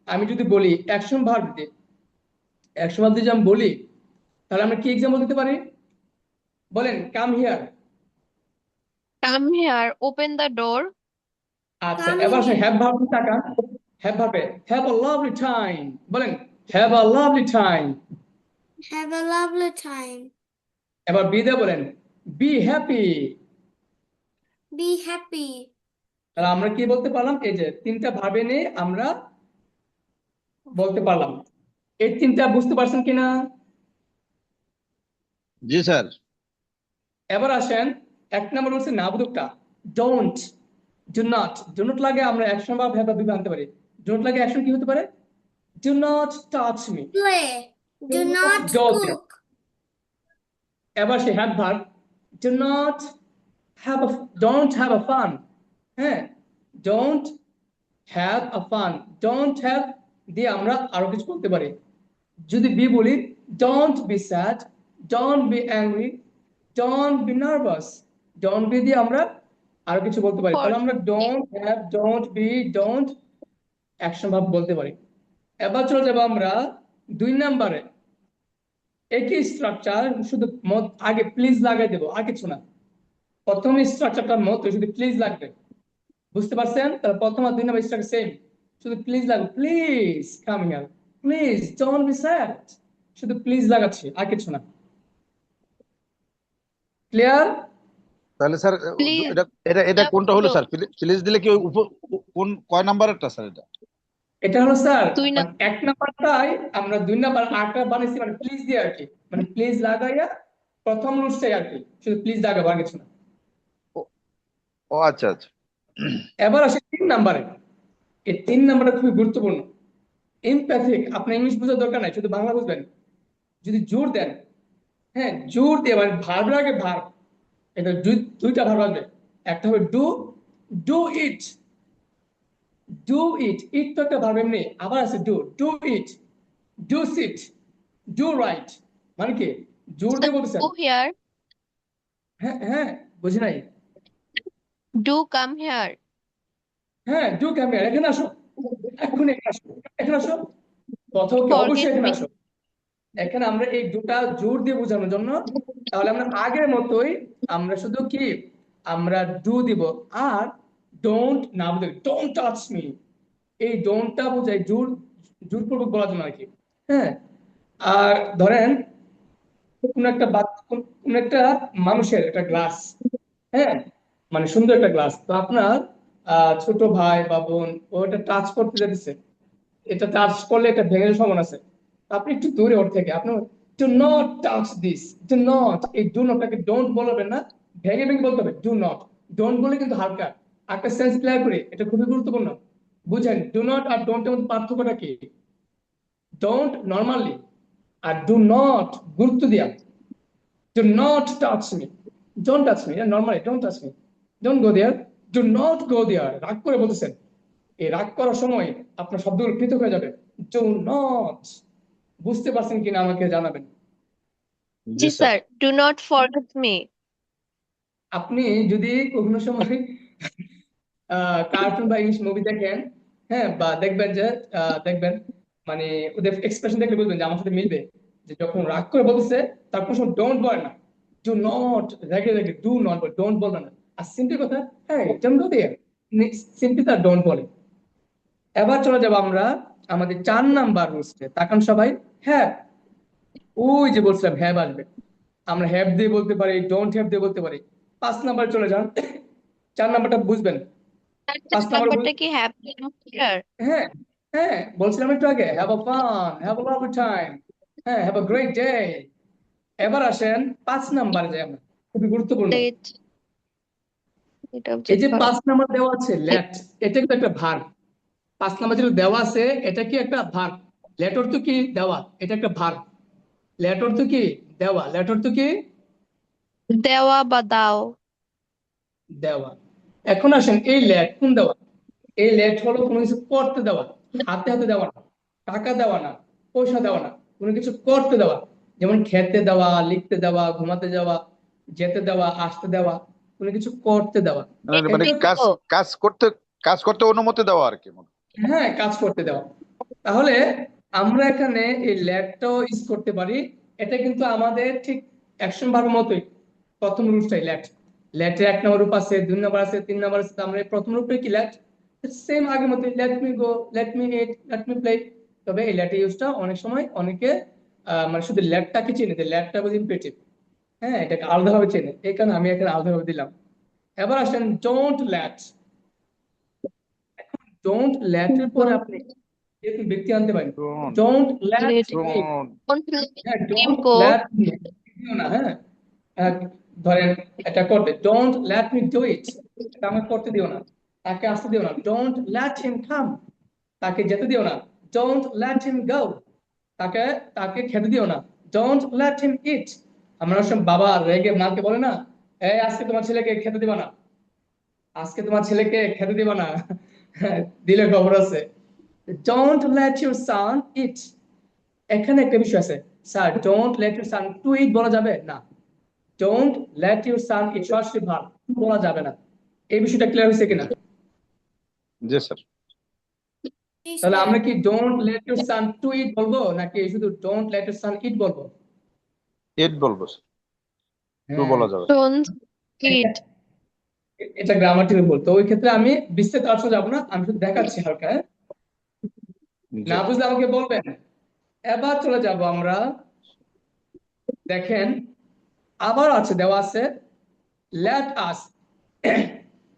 আমি যদি বলি অ্যাকশন ভার্ব দিয়ে, অ্যাকশন ভার্ব দিয়ে যদি আমি বলি, তাহলে আমরা কি এক্সাম্পল দিতে পারি? বলেন, come here. Come here, open the door. আচ্ছা, Come এবার here. হ্যাভ ভার্ব তাকান। হ্যাভ ভার্বে হ্যাভ আ লাভলি টাইম, বলেন have a lovely time. Have a lovely time. এবার বি দিয়ে বলেন বি হ্যাপি। Be happy. তাহলে আমরা কি বলতে পারলাম? এই যে 3টা ভাবে নিয়ে আমরা বলতে পারলাম। এই 3টা বুঝতে পারছেন কিনা? জি স্যার এবার আসেন, 1 নম্বর হচ্ছে নাবোধকটা, don't, do not. Do not লাগে আমরা অ্যাকশন বা ভ্যাব বা বিভাগ আনতে পারি। ডু নট লাগে অ্যাকশন কি হতে পারে? Do not touch me, Play. Do not go. cook. এবার সে have verb, do not have a, don't have a fun, হ্যাঁ, don't have a fun, don't have দিয়ে আমরা আরো কিছু বলতে পারি। যদি বি বলি don't be sad, don't be angry, don't be nervous, don't be দিয়ে আমরা আরো কিছু বলতে পারি। For তাহলে আমরা don't have, don't be, don't action verb বলতে পারি। এবার চলে যাবো আমরা 2 নাম্বারে একই স্ট্রাকচার, শুধু আগে প্লিজ লাগাই দেবো, আর কিছু না। প্রথম স্ট্রাকচারটার মতো শুধু প্লিজ লাগবে, বুঝতে পারছেন? তাহলে প্রথম আর 2 নাম্বার স্ট্রাকচার সেম, শুধু প্লিজ লাগবে, please come here, please don't be sad, শুধু প্লিজ লাগাচ্ছি, আর কিছু না। ক্লিয়ার? তাহলে স্যার Please. এটা এটা এটা কোনটা হলো স্যার? প্লিজ দিলে কি ওই কোন কয় নাম্বারেরটা স্যার এটা? এটা হলো স্যার, 2 মানে 1 নাম্বারটাই আমরা 2 নাম্বার আরেকটা বানিয়েছি, মানে প্লিজ দিয়ে আর কি, মানে প্লিজ লাগাইয়া প্রথম রুলসটাই আর কি, শুধু প্লিজ লাগাবো, আর কিছু না। ও ও, আচ্ছা আচ্ছা। এবার আসে 3 নাম্বারে। এই 3 নাম্বারটা খুবই গুরুত্বপূর্ণ। এমপ্যাথিক, আপনার ইংলিশ বোঝার দরকার নাই, শুধু বাংলা বুঝবেন। যদি জোর দেন, হ্যাঁ জোর দিয়ে, মানে ভার্বের আগে ভার্ব, এটা দুইটা ভার্ব আসবে। একটা হবে do, do it, do it, it তো একটা ভার্ব এমনি, আবার আছে do, do it, do sit, do right, মানে কি জোর দিয়ে বলতেছেন। Do here. হ্যাঁ হ্যাঁ, বুঝি নাই। Do come here. হ্যাঁ ডু ক্যামেরা, এখানে আসো, এখন এখানে আসো, এখানে আসো, কথা কি অবশ্যই Forgive এখানে me. আসো। এখানে আমরা এই দুটা জোর দিয়ে বোঝানোর জন্য, তাহলে আমরা আগের মতোই আমরা শুধু কি আমরা ডু দিব, আর ডোন্ট না বলে ডোন্ট টাচ মি, এই ডোন্টটা বোঝায় জোর, জোরপূর্বক বলার জন্য আর কি। হ্যাঁ, আর ধরেন কোন একটা মানুষের একটা গ্লাস, হ্যাঁ মানে সুন্দর একটা গ্লাস, তো আপনার ছোট ভাই বা বোন ওটা টাচ করতে যেতেছে, এটা টাচ করলে এটা ভেঙে যাওয়ার সম্ভাবনা আছে। আপনি একটু দূরে ওর থেকে আপনি do not touch this, do not, এই ডু নটটাকে ডোন্ট বলবেন না, ভেঙে ভেঙে বলতে হবে ডু নট। ডোন্ট বলে কিন্তু হালকা, একটা সেন্স ক্লিয়ার করে, এটা খুবই গুরুত্বপূর্ণ। বুঝেন ডু নট আর ডোন্টের মধ্যে পার্থক্যটা কি? ডোন্ট নরমালি, আর ডু নট গুরুত্ব দিয়া, do not touch me, don't touch me, normally don't touch me, don't go there, do not go there, রাগ করে বলতেছেন। এই রাগ করার সময় আপনার শব্দগুলো পৃথক হয়ে যাবে। ডু নট, বুঝতে পারছেন কিনা আমাকে জানাবেন। জি Ji sir. sir. Do not forget me. আপনি যদি কোনো সময় কার্টুন বা ইংলিশ মুভি দেখেন, হ্যাঁ বা দেখবেন যে দেখবেন, মানে ওদের এক্সপ্রেশন দেখলে বুঝবেন যে আমার সাথে মিলবে, যে যখন রাগ করে বলতেছে তার কোনো সময় ডোন্ট বলে না, ডু নট, রেগে রেগে ডু নট বলে, ডোন্ট বলবে না। আর সিম্পলি কথা, হ্যাঁ ডোন্ট গো দেয়ার, সিম্পলি তার ডোন্ট বলে। এবার চলে যাবো আমরা আমাদের 4 নাম্বার রুলসে, তাকান সবাই। হ্যাঁ, ওই যে বলছিলাম হ্যাভ আসবে, আমরা হ্যাভ দিয়ে বলতে পারি, ডোন্ট হ্যাভ দিয়ে বলতে পারি। 5 নাম্বার চলে যান, 4 নাম্বারটা বুঝবেন। Sir, 5 4 নাম্বার, নাম্বারটা কি happy here? হ্যাঁ হ্যাঁ বলছিলাম একটু আগে, have a fun, have a lovely time, হ্যাঁ হ্যাভ আ গ্রেট ডে। এবার আসেন 5 নাম্বারে যাই আমরা, খুবই গুরুত্বপূর্ণ। Late. এটা এই উচিত যে করা। 5 নাম্বার দেওয়া আছে লেট, এটা কিন্তু একটা ভার্ব। 5 নাম্বার যেটা দেওয়া আছে এটা কি একটা ভার্ব, লেট অর্থ কি দেওয়া, এটা একটা ভার্ব। লেট অর্থ কি দেওয়া, লেট অর্থ কি দেওয়া বা দাও। দেওয়া। এখন আসেন এই লেট কোন দেওয়া, এই লেট হলো কোনো কিছু করতে দেওয়া, হাতে হাতে দেওয়া না, টাকা দেওয়া না, পয়সা দেওয়া না, কোনো কিছু করতে দেওয়া। যেমন খেতে দেওয়া, লিখতে দেওয়া, ঘুমাতে যাওয়া, যেতে দেওয়া, আসতে দেওয়া, কোনো কিছু করতে দেওয়া। মানে মানে এটা ব্যক্তিত্ব। কাজ করতে অনুমতি দেওয়া আর কি। হ্যাঁ কাজ করতে দেওয়া। তাহলে আমরা এখানে এই লেটটাও ইউজ করতে পারি, এটা কিন্তু আমাদের ঠিক অ্যাকশন ভার্বের মতোই। প্রথম রূপটাই লেট, লেটের 1 নম্বর রূপ আছে, 2 নম্বর আছে, 3 নম্বর আছে, তো আমরা এই প্রথম রূপটাই কি লেট, সেম আগের মতো, let me go, let me eat, let me play. তবে এই লেটের ইউজটা অনেক সময় অনেকে মানে শুধু লেটটাকে চিনে, যে লেটটা বুঝি ইম্পেরেটিভ, হ্যাঁ এটাকে আলাদাভাবে চেনে, এই কারণে আমি এখানে আলাদাভাবে দিলাম। এবার আসেন ডোন্ট লেট। ডোন্ট লেট এর পরে আপনি যেহেতু ব্যক্তি আনতে পারেন, Don't, don't let Let. Me, don't. Don't let হ্যাঁ him don't go. Let me দিও না, হ্যাঁ ধরেন এটা করবে, don't let me do it, এটা আমাকে করতে দিও না, তাকে আসতে দিও না, ডোন্ট লেট হিম কাম, তাকে যেতে দিও না, ডোন্ট লেট হিম গো, তাকে তাকে খেতে দিও না, ডোন্ট লেট হিম ইট। আমরা সব বাবা রেগে মাকে বলে না, এই আজকে তোমার ছেলেকে খেতে দিবা না, আজকে তোমার ছেলেকে খেতে দিবা না, দিলে খবর আছে। Don't let your son eat. এখানে একটা বিষয় আছে, sir don't let your son to eat বলা যাবে না, don't let your son eat সরাসরি ভার্ব বলা যাবে না। এই বিষয়টা ক্লিয়ার হয়েছে কিনা? জি স্যার। তাহলে আমরা কি don't let your son to eat বলবো নাকি শুধু don't let your son eat বলবো? ইট বলবো, টু হ্যাঁ, বলা যাবে। Don't এটা eat. এটা গ্রামাটিক্যাল ভুল। তো ওই ক্ষেত্রে আমি বিস্তারিত অর্থ যাবো না, আমি শুধু দেখাচ্ছি হালকা, হ্যাঁ? জি। না বুঝলে আমাকে বলবেন। এবার চলে যাব আমরা, দেখেন আবার আছে, দেওয়া আছে লেট আস,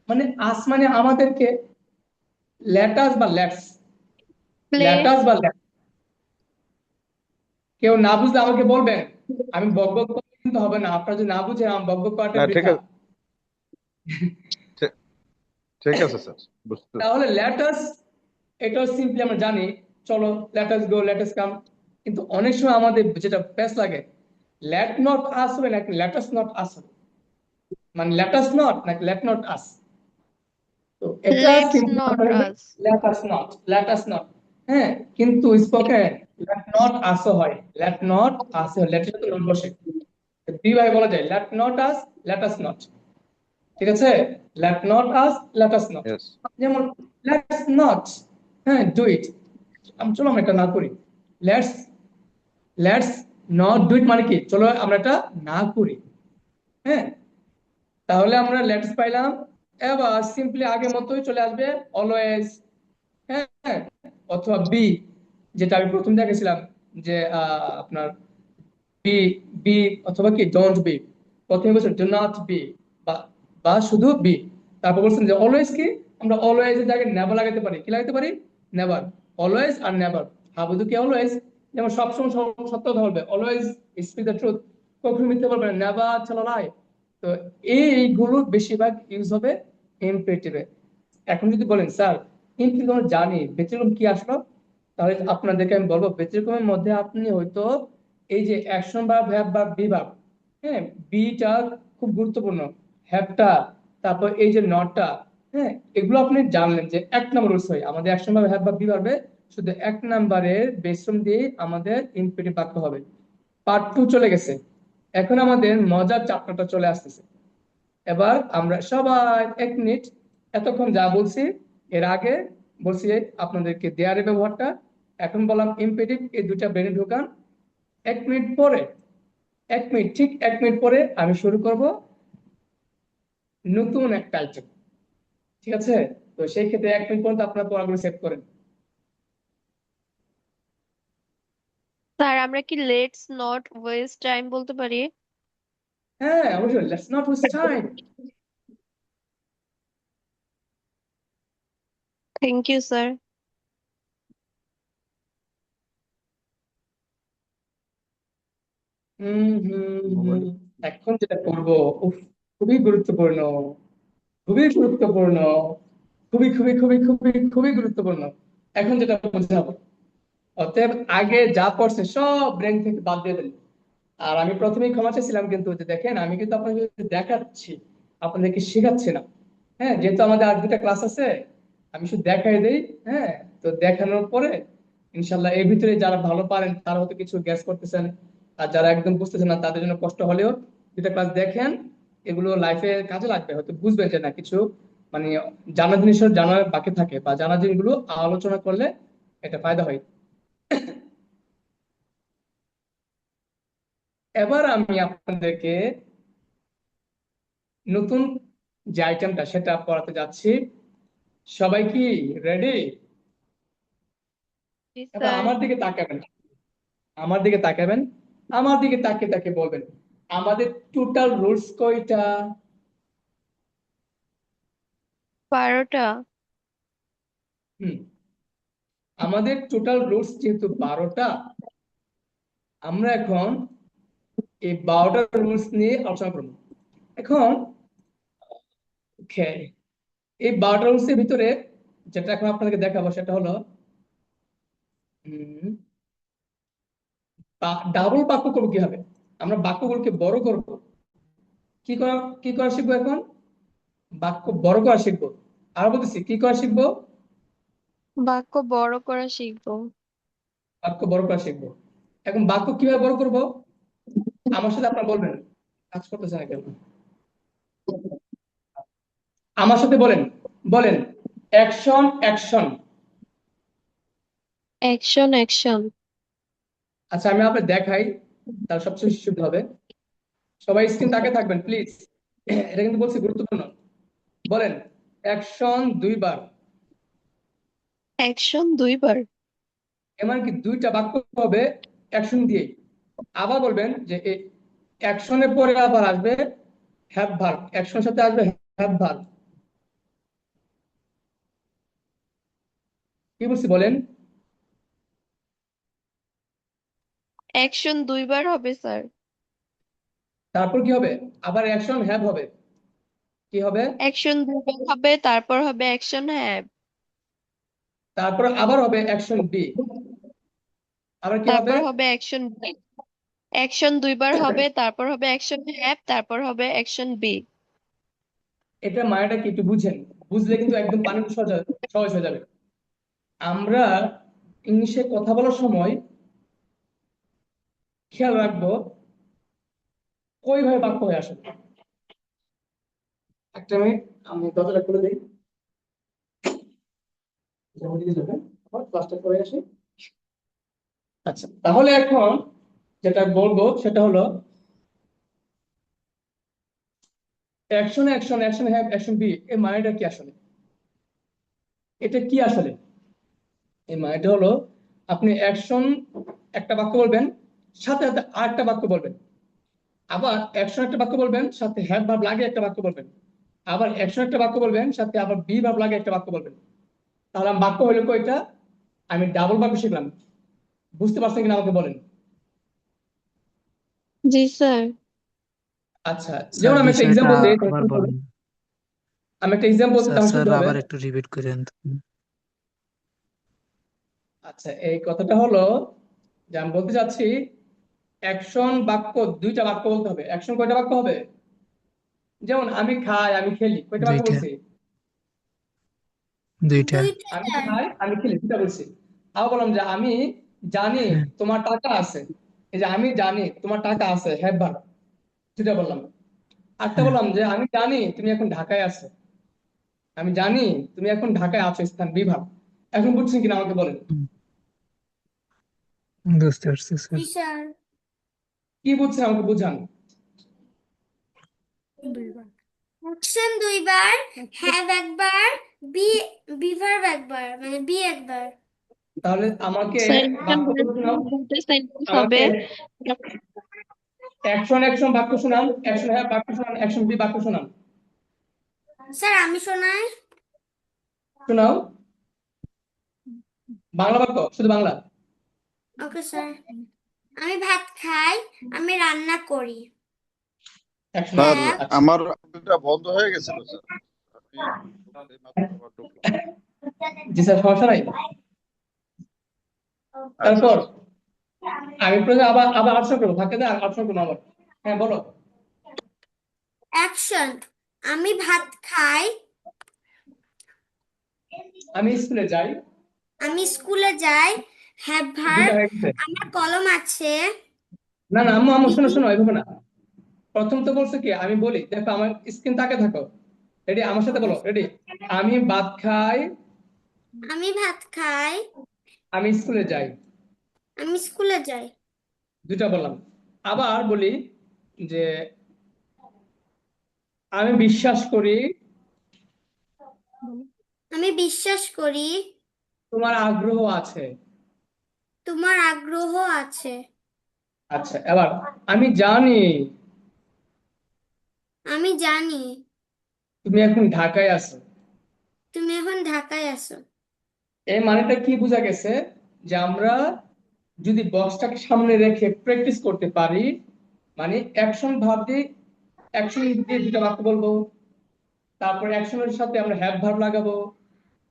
মানে আস মানে আমাদেরকে, লেটাস বা লেটস, Play. লেটাস বা লেটস। কেউ না বুঝলে আমাকে বলবেন, আমি বক বক করলে কিন্তু হবে না, আপনারা যদি না বুঝেন আমার বক বক করাটা না ঠিক বৃথা। আছে, ঠিক ঠিক আছে স্যার, বুঝতে। তাহলে লেটাস, এটা সিম্পলি আমরা জানি, চলো লেটাস গো লেটাস কাম। কিন্তু অনেক সময় আমাদের যেটা বেশ লাগে, লেট নট আস হবে নাকি লেটাস নট আস হবে, মানে লেটাস নট নাকি লেট নট আস। তো এটা Let's সিম্পলি not আমরা us. Let us not, let us not, হ্যাঁ। কিন্তু স্পোকেন লেট নট আসও হয়, লেট নট আসও, লেটের সাথে নট বসে, দুই ভাবে বলা যায়, let not us, let us not. ঠিক আছে, let not us, let us not. Yes. যেমন লেটস নট, হ্যাঁ, ডু ইট, চলো আমরা এটা না করি। Let's let's not do it মানে কি, চলো আমরা এটা না করি, হ্যাঁ। তাহলে আমরা লেটস পাইলাম। এবার সিম্পলি আগের মতোই চলে আসবে অলওয়েজ, হ্যাঁ, অথবা বি, যেটা আমি প্রথম দেখেছিলাম, যে আপনার বি, বি অথবা কি ডোন্ট বি। প্রথমে বলছেন ডু নট বি, বা বা শুধু বি। তারপর বলছেন যে অলওয়েজ কি, আমরা অলওয়েজ এর জায়গায় নেভার লাগাতে পারি, কি লাগাতে পারি, নেভার। অলওয়েজ আর নেভার, হাবুদু কি অলওয়েজ, যেমন সবসময় সত্য কথা বলবে, অলওয়েজ স্পিক দ্য ট্রুথ, কখনো মিথ্যে বলবে না, নেভার টেল আ লাই। তো এইগুলো বেশিরভাগ ইউজ হবে ইমপেরেটিভে। এখন যদি বলেন স্যার ইমপ্লিকেশন আমরা জানি, ব্যতিক্রম কি আসলো, তাহলে আপনাদেরকে আমি বলবো ব্যতিক্রমের মধ্যে আপনি হয়তো এই যে অ্যাকশন বা ভ্যাব বা বিভাগ, হ্যাঁ, বিটা খুব গুরুত্বপূর্ণ, হ্যাবটা, তারপর এই যে নটটা, হ্যাঁ, এগুলো আপনি জানলেন যে এক নম্বর রুলস হয় আমাদের অ্যাকশন বা হ্যাব বা বিভাবে শুধু এক নম্বরের বেসম দিয়ে আমাদের ইমপেরেটিভ বাক্য হবে। পার্ট 2 চলে গেছে, এখন আমাদের মজার চ্যাপ্টারটা চলে আসতেছে। এবার আমরা সবাই 1 মিনিট, এতক্ষণ যা বলছি এর আগে বলছি আপনাদেরকে দেয়ারের ব্যবহারটা, এখন বললাম ইম্পেরেটিভ, এই দুটা ব্রেনে ঢোকান। 1 মিনিট পরে, 1 মিনিট, ঠিক 1 মিনিট পরে আমি শুরু করব নতুন একটা আইটেম, ঠিক আছে? তো সেই ক্ষেত্রে 1 মিনিট পর্যন্ত আপনারা পড়াগুলো সেভ করেন। স্যার আমরা কি let's not waste time বলতে পারি? হ্যাঁ অবশ্যই, let's not waste time. Thank you sir. Hmm hmm hmm. এখন যেটা করবো, উফ, খুবই গুরুত্বপূর্ণ, খুবই গুরুত্বপূর্ণ, খুবই খুবই খুবই খুবই খুবই গুরুত্বপূর্ণ। এখন যেটা বোঝাবো, অতএব আগে যা পড়ছে সব ব্রেন থেকে বাদ দিয়ে দেন। আর আমি প্রথমেই ক্ষমা চেয়েছিলাম, কিন্তু যে দেখেন আমি কিন্তু আপনাদের দেখাচ্ছি, আপনাদেরকে শেখাচ্ছি না, হ্যাঁ। যেহেতু আমাদের আর 2টা ক্লাস আছে, আমি শুধু দেখাই দেই, হ্যাঁ। তো দেখানোর পরে ইনশাল্লাহ এর ভিতরে যারা ভালো পারেন তারা হয়তো কিছু গ্যাস করতেছেন, আর যারা একদম বুঝতেছেন না তাদের জন্য কষ্ট হলেও 2টা ক্লাস দেখেন, এগুলো লাইফে কাজে লাগবে, হয়তো বুঝবেন যে না কিছু, মানে জানা জিনিস জানা বাকি থাকে, বা জানা জিনিসগুলো আলোচনা করলে এটা ফায়দা হয়। এবার আমি আপনাদেরকে নতুন যে আইটেমটা সেটা পড়াতে যাচ্ছি। সবাই কি রেডি? জি এবার স্যার। আমার দিকে তাকাবেন, আমার দিকে তাকাবেন, আমার দিকে তাকিয়ে তাকিয়ে বলবেন আমাদের টোটাল রুলস কয়টা? 12টা। হুম, আমাদের টোটাল রুলস যেহেতু 12টা, আমরা এখন এই 12টা রুলস নিয়ে আলোচনা করবো। এখন okay, এই 12টা রুলস এর ভিতরে যেটা এখন আপনাদেরকে দেখাবো সেটা হলো ডাবল বাক্য করবো কিভাবে, আমরা বাক্যগুলোকে বড় করব, কি করা শিখবো এখন, বাক্য বড় করা শিখবো। আর বলতেছি কি করা শিখবো, বাক্য বড় করা শিখবো। বাক্য বড় করা শিখবো। এখন বাক্য কিভাবে বড় করব, আমার সাথে আপনারা বলবেন, কাজ করতেছে না কেন, আমার সাথে বলেন, বলেন অ্যাকশন অ্যাকশন, অ্যাকশন অ্যাকশন আচ্ছা আমি আপনাকে দেখাই, তার সবচেয়ে বেশি সুবিধা হবে। সবাই স্ক্রিন তাকে থাকবেন প্লিজ, এটা কিন্তু বলছি গুরুত্বপূর্ণ। বলেন অ্যাকশন দুইবার। অ্যাকশন দুইবার এমন কি দুইটা বাক্য হবে অ্যাকশন দিয়ে। আবার বলবেন যে অ্যাকশনের পরে আবার আসবে হ্যাভ ভার্ব, অ্যাকশনের সাথে আসবে হ্যাভ ভার্ব। কি বলছি বলেন? অ্যাকশন দুইবার হবে স্যার। তারপর কি হবে? আবার অ্যাকশন হ্যাভ হবে। কি হবে? অ্যাকশন দুইবার হবে, তারপর হবে অ্যাকশন হ্যাভ, তারপর আবার হবে অ্যাকশন বি। আবার কি হবে? তারপর হবে অ্যাকশন বি। অ্যাকশন দুইবার হবে, তারপর হবে অ্যাকশন হ্যাভ, তারপর হবে অ্যাকশন বি। এটা মানেটা কি একটু বুঝেন, বুঝলে কিন্তু একদম পানি সহজ সহজ হয়ে যাবে। আমরা ইংলিশে কথা বলার সময় খেয়াল রাখবো ওইভাবে বাক্য হয়ে আসে। একটা মিনিট, আমি দরজাটা খুলে দিই। ক্লাসটা করে আসি। আচ্ছা তাহলে এখন যেটা বলবো সেটা হলো action action action have action be, এর মানেটা কি আসলে? এটা কি আসলে? এই মানেটা হলো আপনি অ্যাকশন একটা বাক্য বলবেন, সাথে সাথে আরেকটা বাক্য বলবেন। আবার অ্যাকশন একটা বাক্য বলবেন, সাথে হ্যাভ ভার্ব লাগে একটা বাক্য বলবেন। আবার অ্যাকশন একটা বাক্য বলবেন, সাথে আবার বি ভার্ব লাগে একটা বাক্য বলবেন। তাহলে আমার বাক্য হইলো কয়টা? আমি ডাবল বাক্য শিখলাম। বুঝতে পারছেন কিনা আমাকে বলেন। জি স্যার। আচ্ছা স্যার যেমন আমি একটা বিষয়টা এক্সাম্পল দিই, আবার বলেন। আমি একটা এক্সাম্পল দিই স্যার তাহলে স্যার শুনতে হবে। আবার একটু রিপিট করেন। আচ্ছা এই কথাটা হলো যে আমি বলতে চাচ্ছি অ্যাকশন বাক্য দুইটা বাক্য বলতে হবে। অ্যাকশন কয়টা বাক্য হবে? যেমন আমি খাই আমি খেলি, কয়টা বাক্য দুইটা বলছি? দুইটা দুইটা আমি স্যার। খাই আমি খেলি, দুইটা বলছি। আবার বললাম যে আমি জানি হ্যাঁ তোমার টাকা আছে। এই যে আমি জানি তোমার টাকা আছে, হ্যাভ ভার্ব, দুইটা বললাম। আরেকটা হ্যাঁ বললাম যে আমি জানি তুমি এখন ঢাকায় আছো। আমি জানি তুমি এখন ঢাকায় আছো, স্থান বিভাগ। এখন বুঝছেন কিনা আমাকে বলেন। হুম, বুঝতে পারছি স্যার। জি স্যার। কি বুঝছেন আমাকে বুঝান। অ্যাকশন দুইবার, হ্যাভ একবার, বি বিভার্ব একবার, মানে বি একবার। তাহলে আমাকে স্যার এটা বাক্য মানে শোনাও। দুটো সেন্টেন্স হবে। আমাকে অ্যাকশন অ্যাকশন বাক্য শোনান, অ্যাকশন হ্যাভ বাক্য শোনান, অ্যাকশন বি বাক্য শোনান। স্যার আমি শোনাই। শোনাও বাংলা বাক্য, শুধু বাংলা। Okay sir. আমি ভাত খাই, আমি রান্না করি। অ্যাকশন স্যার হ্যাভ, আচ্ছা। আমার এটা বন্ধ হয়ে গেছিল স্যার, আমি এইমাত্র আবার ঢুকলাম। জি স্যার সমস্যা নাই। আচ্ছা তারপর স্যার। আমি প্রথমে আবার আবার অপশন করবো, থাকে না অপশন করবো আবার। হ্যাঁ বলো। অ্যাকশন আমি ভাত খাই, আমি স্কুলে যাই। আমি স্কুলে যাই। হ্যাভ দুইটা ভার্ব, হয়ে গেছে। আমার কলম আছে। না না আম্মু আম্মু বি, শোনো শোনো, এভাবে না। প্রথম তো বলছে কি, আমি বলি, দেখো আমার স্ক্রিন তাকে থাকো। রেডি, আমার সাথে ওকে। বলো, রেডি। আমি ভাত খাই, আমি ভাত খাই, আমি স্কুলে যাই। আমি স্কুলে যাই। দুইটা বললাম। আবার বলি যে আমি বিশ্বাস করি আমি বিশ্বাস করি তোমার আগ্রহ আছে। তোমার আগ্রহ আছে। আচ্ছা এবার আমি জানি আমি জানি তুমি এখন ঢাকায় আছো। তুমি এখন ঢাকায় আছো। এই মানেটা কি বোঝা গেছে? যে আমরা যদি বক্সটাকে সামনে রেখে প্র্যাকটিস করতে পারি, মানে অ্যাকশন ভার্ব দিয়ে, অ্যাকশন দিয়ে দুটো বাক্য বলবো, তারপর অ্যাকশনের সাথে আমরা হ্যাভ ভার্ব লাগাবো,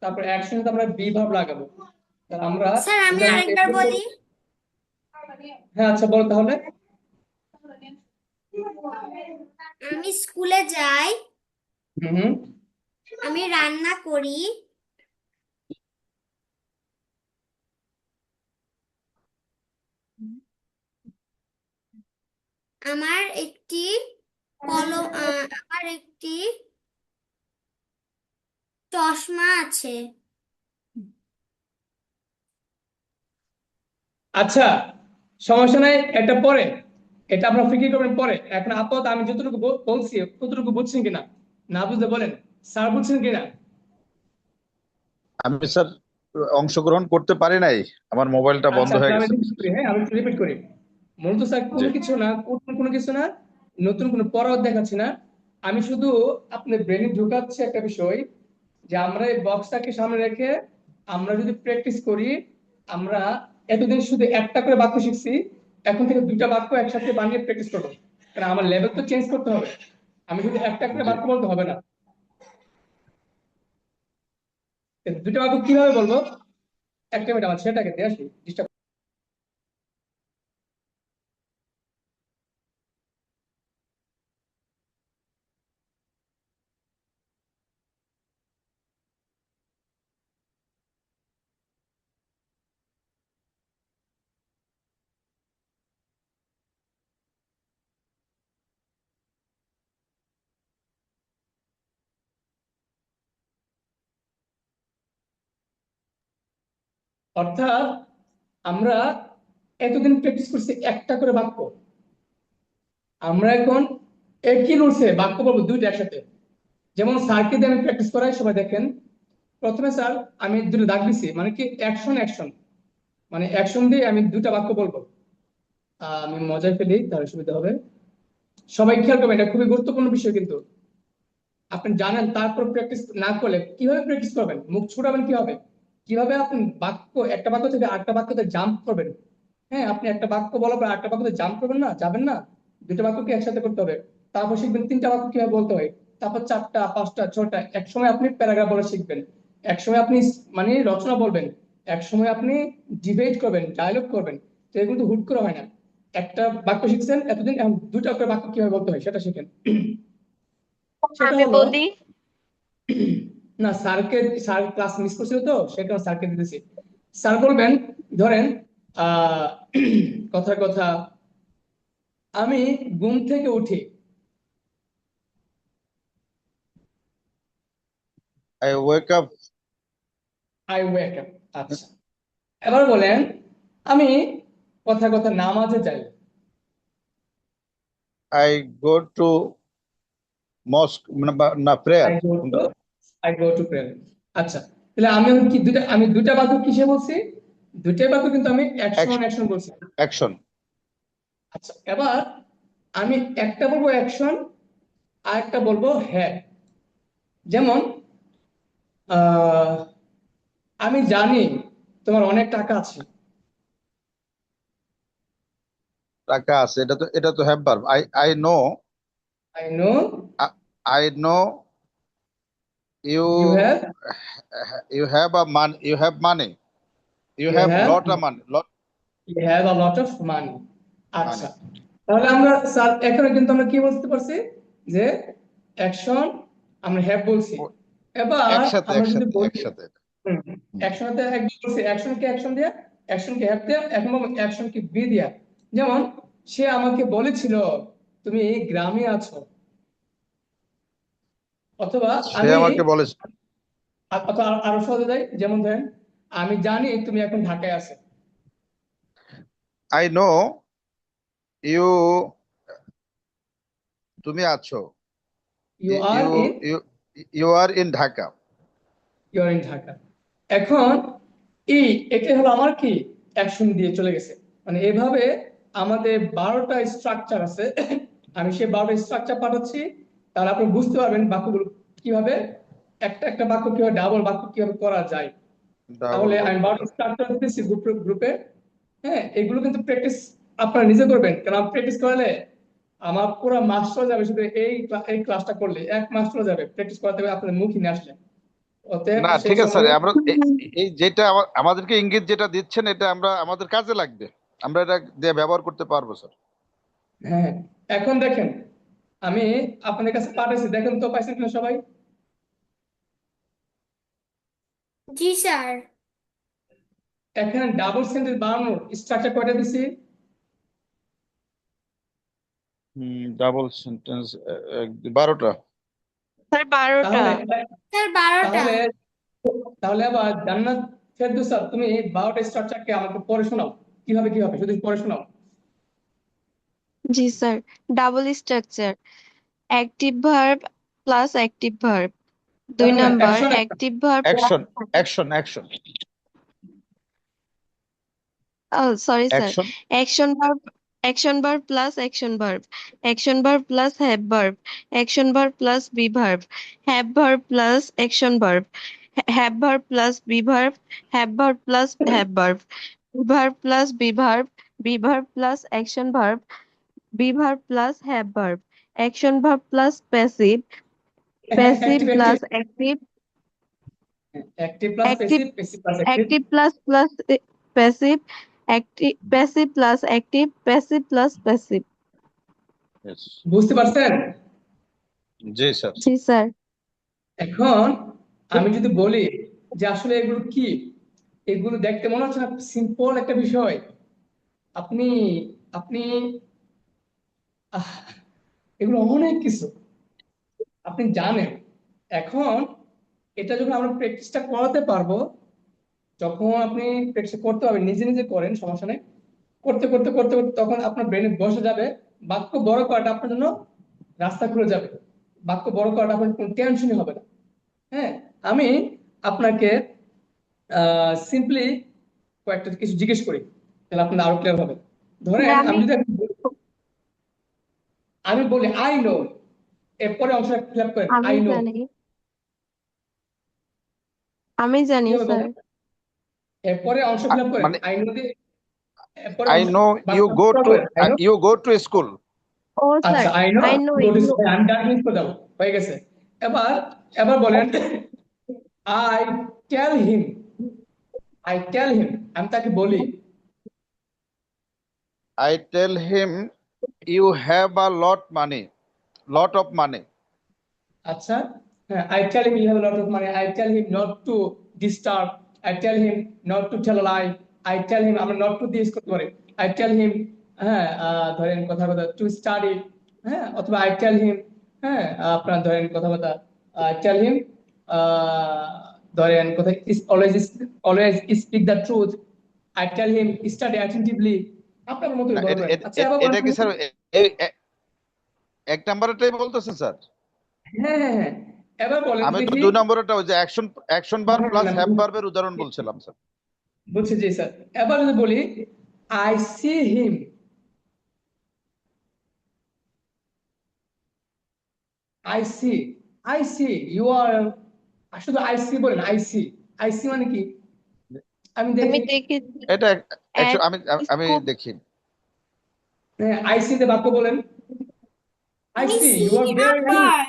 তারপর অ্যাকশনের সাথে আমরা বি ভার্ব লাগাবো। তা আমরা স্যার আমি যেমন আরেকবার বলি। হ্যাঁ আচ্ছা বলো তাহলে। আমি স্কুলে যাই, হুম হুম। আমি রান্না করি, আমার একটি কলম, আমার একটি চশমা আছে। আচ্ছা, সমস্যা নাই, এটা পরে, এটা আপনার ফিকির করবেন পরে। এখন আপাতত আমি যতটুকু বলছি ততটুকু বুঝছেন কিনা, না বুঝতে বলেন, স্যার বুঝছেন কিনা? আমি স্যার অংশগ্রহণ করতে পারি নাই, আমার মোবাইলটা বন্ধ আচ্ছা, হয়ে তাহলে আমি গেছে। রিপিট করি, হ্যাঁ আমি রিপিট করি। মূলত স্যার জি কোনো কিছু না, কোনো কিছু না, নতুন কোনো পড়াও দেখাচ্ছি না। আমি শুধু আপনার ব্রেনে ঢুকাচ্ছি একটা বিষয়, যে আমরা এই বক্সটাকে সামনে রেখে আমরা যদি প্র্যাকটিস করি, আমরা এতদিন শুধু একটা করে বাক্য শিখছি, এখন থেকে দুইটা বাক্য একসাথে বানিয়ে প্র্যাকটিস করবো। কারণ আমার লেভেল তো চেঞ্জ করতে হবে, আমি শুধু একটা করে জি বাক্য বলতে হবে না। দুইটা বাক্য কিভাবে বলবো, একটা মিনিট আমার সেটাকে দিয়ে আসি, ডিস্টার্ব। অর্থাৎ আমরা এতদিন প্র্যাকটিস করছি একটা করে বাক্য, আমরা এখন একই রুলসে বাক্য বলবো দুইটা একসাথে। যেমন স্যারকে দিয়ে আমি প্র্যাকটিস করাই, সবাই দেখেন। প্রথমে স্যার আমি দুটো দাগ দিছি, মানে কি অ্যাকশন অ্যাকশন, মানে অ্যাকশন দিয়ে আমি দুটা বাক্য বলবো। আমি মজায় ফেলি তাহলে সুবিধা হবে। সবাই খেয়াল করবেন, এটা খুবই গুরুত্বপূর্ণ বিষয় কিন্তু। আপনি জানেন, তারপর প্র্যাকটিস না করলে কিভাবে প্র্যাকটিস করবেন, মুখ ছুটাবেন কিভাবে, কিভাবে আপনি বাক্য একটা বাক্য থেকে আরেকটা বাক্যতে জাম্প করবেন। হ্যাঁ, আপনি একটা বাক্য বলার পর আরেকটা বাক্যতে জাম্প করবেন না, যাবেন না, দুটো বাক্যকে একসাথে করতে হবে। তারপর শিখবেন তিনটা বাক্য কিভাবে বলতে হয়, তারপর চারটা, পাঁচটা, ছটা। এক সময় আপনি প্যারাগ্রাফ বলা শিখবেন, এক সময় আপনি মানে রচনা বলবেন, এক সময় আপনি ডিবেট করবেন, ডায়লগ করবেন। তো এগুলো তো হুট করে হয় না। একটা বাক্য শিখছেন এতদিন, এখন দুটো করে বাক্য কিভাবে বলতে হয় সেটা শিখেন। সেটা আমি হলো, বলি। না স্যার ক্লাস মিস করছিল তো সে কারণে স্যারকে দিতেছি। স্যার বলবেন, ধরেন আহ কথার কথা, আমি ঘুম থেকে উঠি। I wake up, I wake up. আচ্ছা, এবার বলেন, আমি কথার কথা নামাজে যাই। আই গো টু মস্ক, না প্রেয়ার আই গো টু কোনটা? I go to prayer. আচ্ছা, তাহলে আমি এখন কি দুইটা, আমি দুইটা বাক্য কিসে বলছি, দুইটা বাক্য কিন্তু আমি অ্যাকশন অ্যাকশন বলছি। অ্যাকশন। আচ্ছা, এবার আমি একটা বলবো অ্যাকশন, আর একটা বলবো হ্যাঁ। যেমন আহ আমি জানি তোমার অনেক টাকা আছে। টাকা আছে, এটা তো have verb. I I know, I know I know you, you have, you have a man, you have money, you you have have lot a money, lot you have a lot of money. Money. আচ্ছা, তাহলে আমরা sir এখানে কিন্তু আমরা কি বুঝতে পারছি, যে অ্যাকশন আমরা হ্যাভ বলছি। এবার একসাথে আমরা যদি একসাথে বলি, একসাথে। হুম। অ্যাকশনতে একদম বলছি, অ্যাকশনকে অ্যাকশন দিয়া, অ্যাকশনকে হ্যাভ দিয়া, এখন অ্যাকশনকে বি দিয়া। যেমন সে আমাকে বলেছিল তুমি এই গ্রামে আছো, অথবা সে আমি, আমাকে বলেছে, অথবা আরো সহজে যাই, যেমন ধরেন আমি জানি তুমি এখন ঢাকায় আছো। আই নো ইউ, তুমি আছো, you are you in, you you are in Dhaka. You are in Dhaka. এখন এটা হলো আমার কি, অ্যাকশন দিয়ে চলে গেছে। মানে এভাবে আমাদের 12টা স্ট্রাকচার আছে। আমি সেই 12টা স্ট্রাকচার পাঠাচ্ছি, তাহলে আপনি বুঝতে পারবেন বাক্যগুলো কিভাবে, একটা একটা বাক্য কিভাবে, ডাবল বাক্য কিভাবে করা যায়। ডাবল তাহলে আমি বাক্য। 12টা স্ট্রাকচার দিতেছি গ্রুপে। হ্যাঁ, এগুলো কিন্তু প্র্যাকটিস আপনারা নিজে করবেন, কারণ প্র্যাকটিস করলে আমার পুরো মাস চলে যাবে শুধু এই ক্লাসটা করলে, এক মাস চলে যাবে প্র্যাকটিস করাতে হবে আপনাদের মুখে নিয়ে আসলে। অতএব না সেই ঠিক আছে স্যার, সময়, আমরা এই যেটা আমাদেরকে ইঙ্গিত যেটা দিচ্ছেন, এটা আমরা আমাদের কাজে লাগবে, আমরা এটা দিয়ে ব্যবহার করতে পারবো স্যার। হ্যাঁ, এখন দেখেন আমি আপনাদের কাছে পাঠাইছি, দেখেন তো পাইছেন কিনা সবাই। জি স্যার। এখানে ডাবল সেন্টেন্স বানানোর স্ট্রাকচার কয়টা দিছি, ডাবল সেন্টেন্স 12টা। স্যার 12টা। তাহলে স্যার 12টা। তাহলে তাহলে আবার জান্নাত ফেরদৌসা, তুমি এই 12টা স্ট্রাকচারকে আমাকে পড়ে শোনাও। কিভাবে শুধু পড়ে শোনাও। জি sir, double structure, active verb plus active verb. 2 দেখো না, number, action active verb, action sorry sir, action action verb, action verb plus action verb, action verb plus have verb, action verb plus be verb, have verb plus action verb, have verb plus be verb, have verb plus have verb, be verb plus be verb, be verb plus action verb, be verb plus have verb, action verb plus passive, passive active plus active, active plus active, passive, passive plus active. Active plus plus passive, active, passive plus active, passive plus passive. বুঝতে পারছেন? জি sir. জি sir. এখন আমি যদি বলি যে আসলে এগুলো কি, এগুলো দেখতে মনে হচ্ছে না সিম্পল একটা বিষয়। আপনি আপনি আহ, এগুলো অনেক কিছু আপনি জানেন। এখন এটা যখন আমরা প্র্যাকটিসটা করাতে পারবো, যখন আপনি প্র্যাকটিস করতে পারবেন, নিজে নিজে করেন, সমস্যা নেই, করতে করতে করতে করতে তখন আপনার ব্রেনে বসে যাবে। বাক্য বড় করাটা আপনার জন্য রাস্তা খুলে যাবে। বাক্য বড় করাটা আপনার কোনো টেনশনই হবে না। হ্যাঁ, আমি আপনাকে সিম্পলি কয়েকটা কিছু জিজ্ঞেস করি, তাহলে আপনার আরো ক্লিয়ার হবে। ধরেন আমি যদি আমি বলি আই নো, এরপরে অংশটা ফিল আপ করেন, আমি আই নো। জানি, আমি জানি কি হবে স্যার। বলেন? এরপরে অংশ ফিল আপ করেন, মানে আই নো দিয়ে এরপরে আই অংশ নো ইউ বাক্য গো পূরণ টু করেন, আই নো। স্কুল। ও স্যার, আচ্ছা, I know I know go to you, school, I am done means করে দাও, হয়ে গেছে। এবার এবার বলেন I tell him, I tell হিম, আমি তাকে বলি। I tell him you have a lot of money. আচ্ছা, হ্যাঁ, I tell him you have a lot of money. I tell him not to disturb. I tell him not to tell a lie. I tell him আমরা not to this করতে পারি। I tell him, হ্যাঁ, ধরেন কথা কথা to study, হ্যাঁ, অথবা I tell him, হ্যাঁ, আপনার ধরেন কথা কথা I tell him, আহ, ধরেন কথা is always speak the truth. I tell him study attentively. আপনার মতোই না বলবেন। আচ্ছা, এবার এটা বলেন কি তো। স্যার এক নাম্বারটাই বলতেছেন স্যার? হ্যাঁ হ্যাঁ হ্যাঁ, এবার বলেন তো আমি তো দেখি। 2 নম্বরটা ওই যে অ্যাকশন ভার্ব না, না, প্লাস না, হ্যাভ ভার্বের উদাহরণ বলছিলাম স্যার। বলছি জি স্যার। এবার যদি বলি I see him, I see, I see you are, শুধু আই সি বলেন, আই সি, আই সি মানে কি? আমি আমি দেখি। দেখি এটা এক আমি স্কুল, দেখি। হ্যাঁ, আই সি তে বাক্য বলেন। I I see you see are a very angry, bird.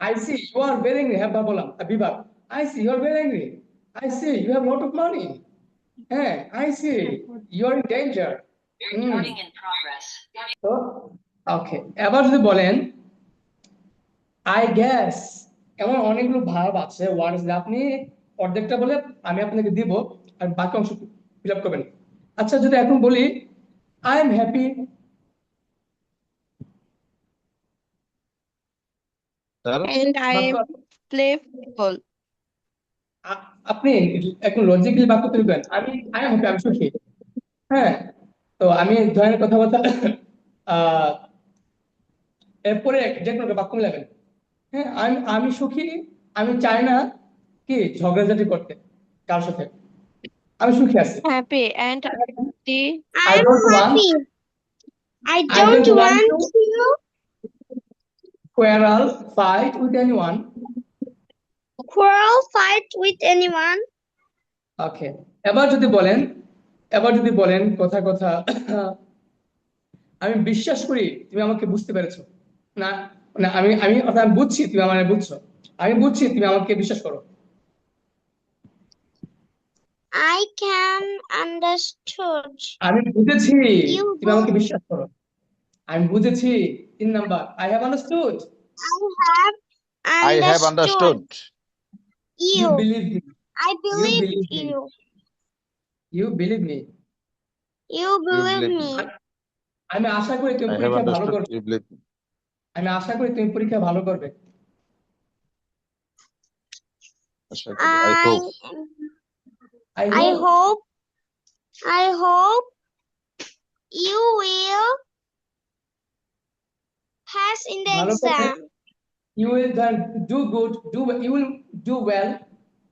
I see you are very angry, হ্যাঁ বললাম বিভাগ। I see you are very angry, I see you have lot of money, হ্যাঁ, I see you are in danger. তো okay, এবার যদি বলেন I gas, এমন অনেকগুলো ভার্ব আছে, ওয়ার্ড আছে, আপনি অর্ধেকটা বলে আমি আপনাকে দিব, আর বাকি অংশ ফিল আপ করবেন। আচ্ছা, যদি এখন বলি I am happy, sir and I বাক্য am playful. আপনি এখন লজিক্যালি বাক্য তৈরি করেন। আই এম হ্যাপি, আমি সুখী। হ্যাঁ, তো আমি ধরনের কথাবার্তা আহ এরপরে যে কোনো একটা বাক্য মিলাবেন। হ্যাঁ, আমি সুখী, আমি চাই না কি ঝগড়াঝাটি করতে কার সাথে, আমি সুখী আছি। Happy and the I I'm don't want, happy. I I don't don't want want to to quarrel, fight with anyone. quarrel, fight with anyone. ওকে, এবার যদি বলেন, এবার যদি বলেন কথা কথা আমি বিশ্বাস করি তুমি আমাকে বুঝতে পেরেছো। না, না, আমি অর্থাৎ আমি বুঝছি তুমি আমাকে বুঝছো, আমি বুঝছি তুমি আমাকে বিশ্বাস করো। I can understood. আমি বুঝেছি You তুমি আমাকে both. বিশ্বাস করো। আমি বুঝেছি, 3 number, I have understood. I I have understood understood. You you. Believe me, I you believe believe me, you. You believe me. You you believe believe me. me. আমি আশা করি তুমি আই হ্যাভ পরীক্ষা ভালো আন্ডারস্টুড করবে। You believe me. আমি আশা করি তুমি পরীক্ষা ভালো করবে। I I hope I I hope, hope I hope you will pass in the ভালো করে exam. you will do good, you will do well,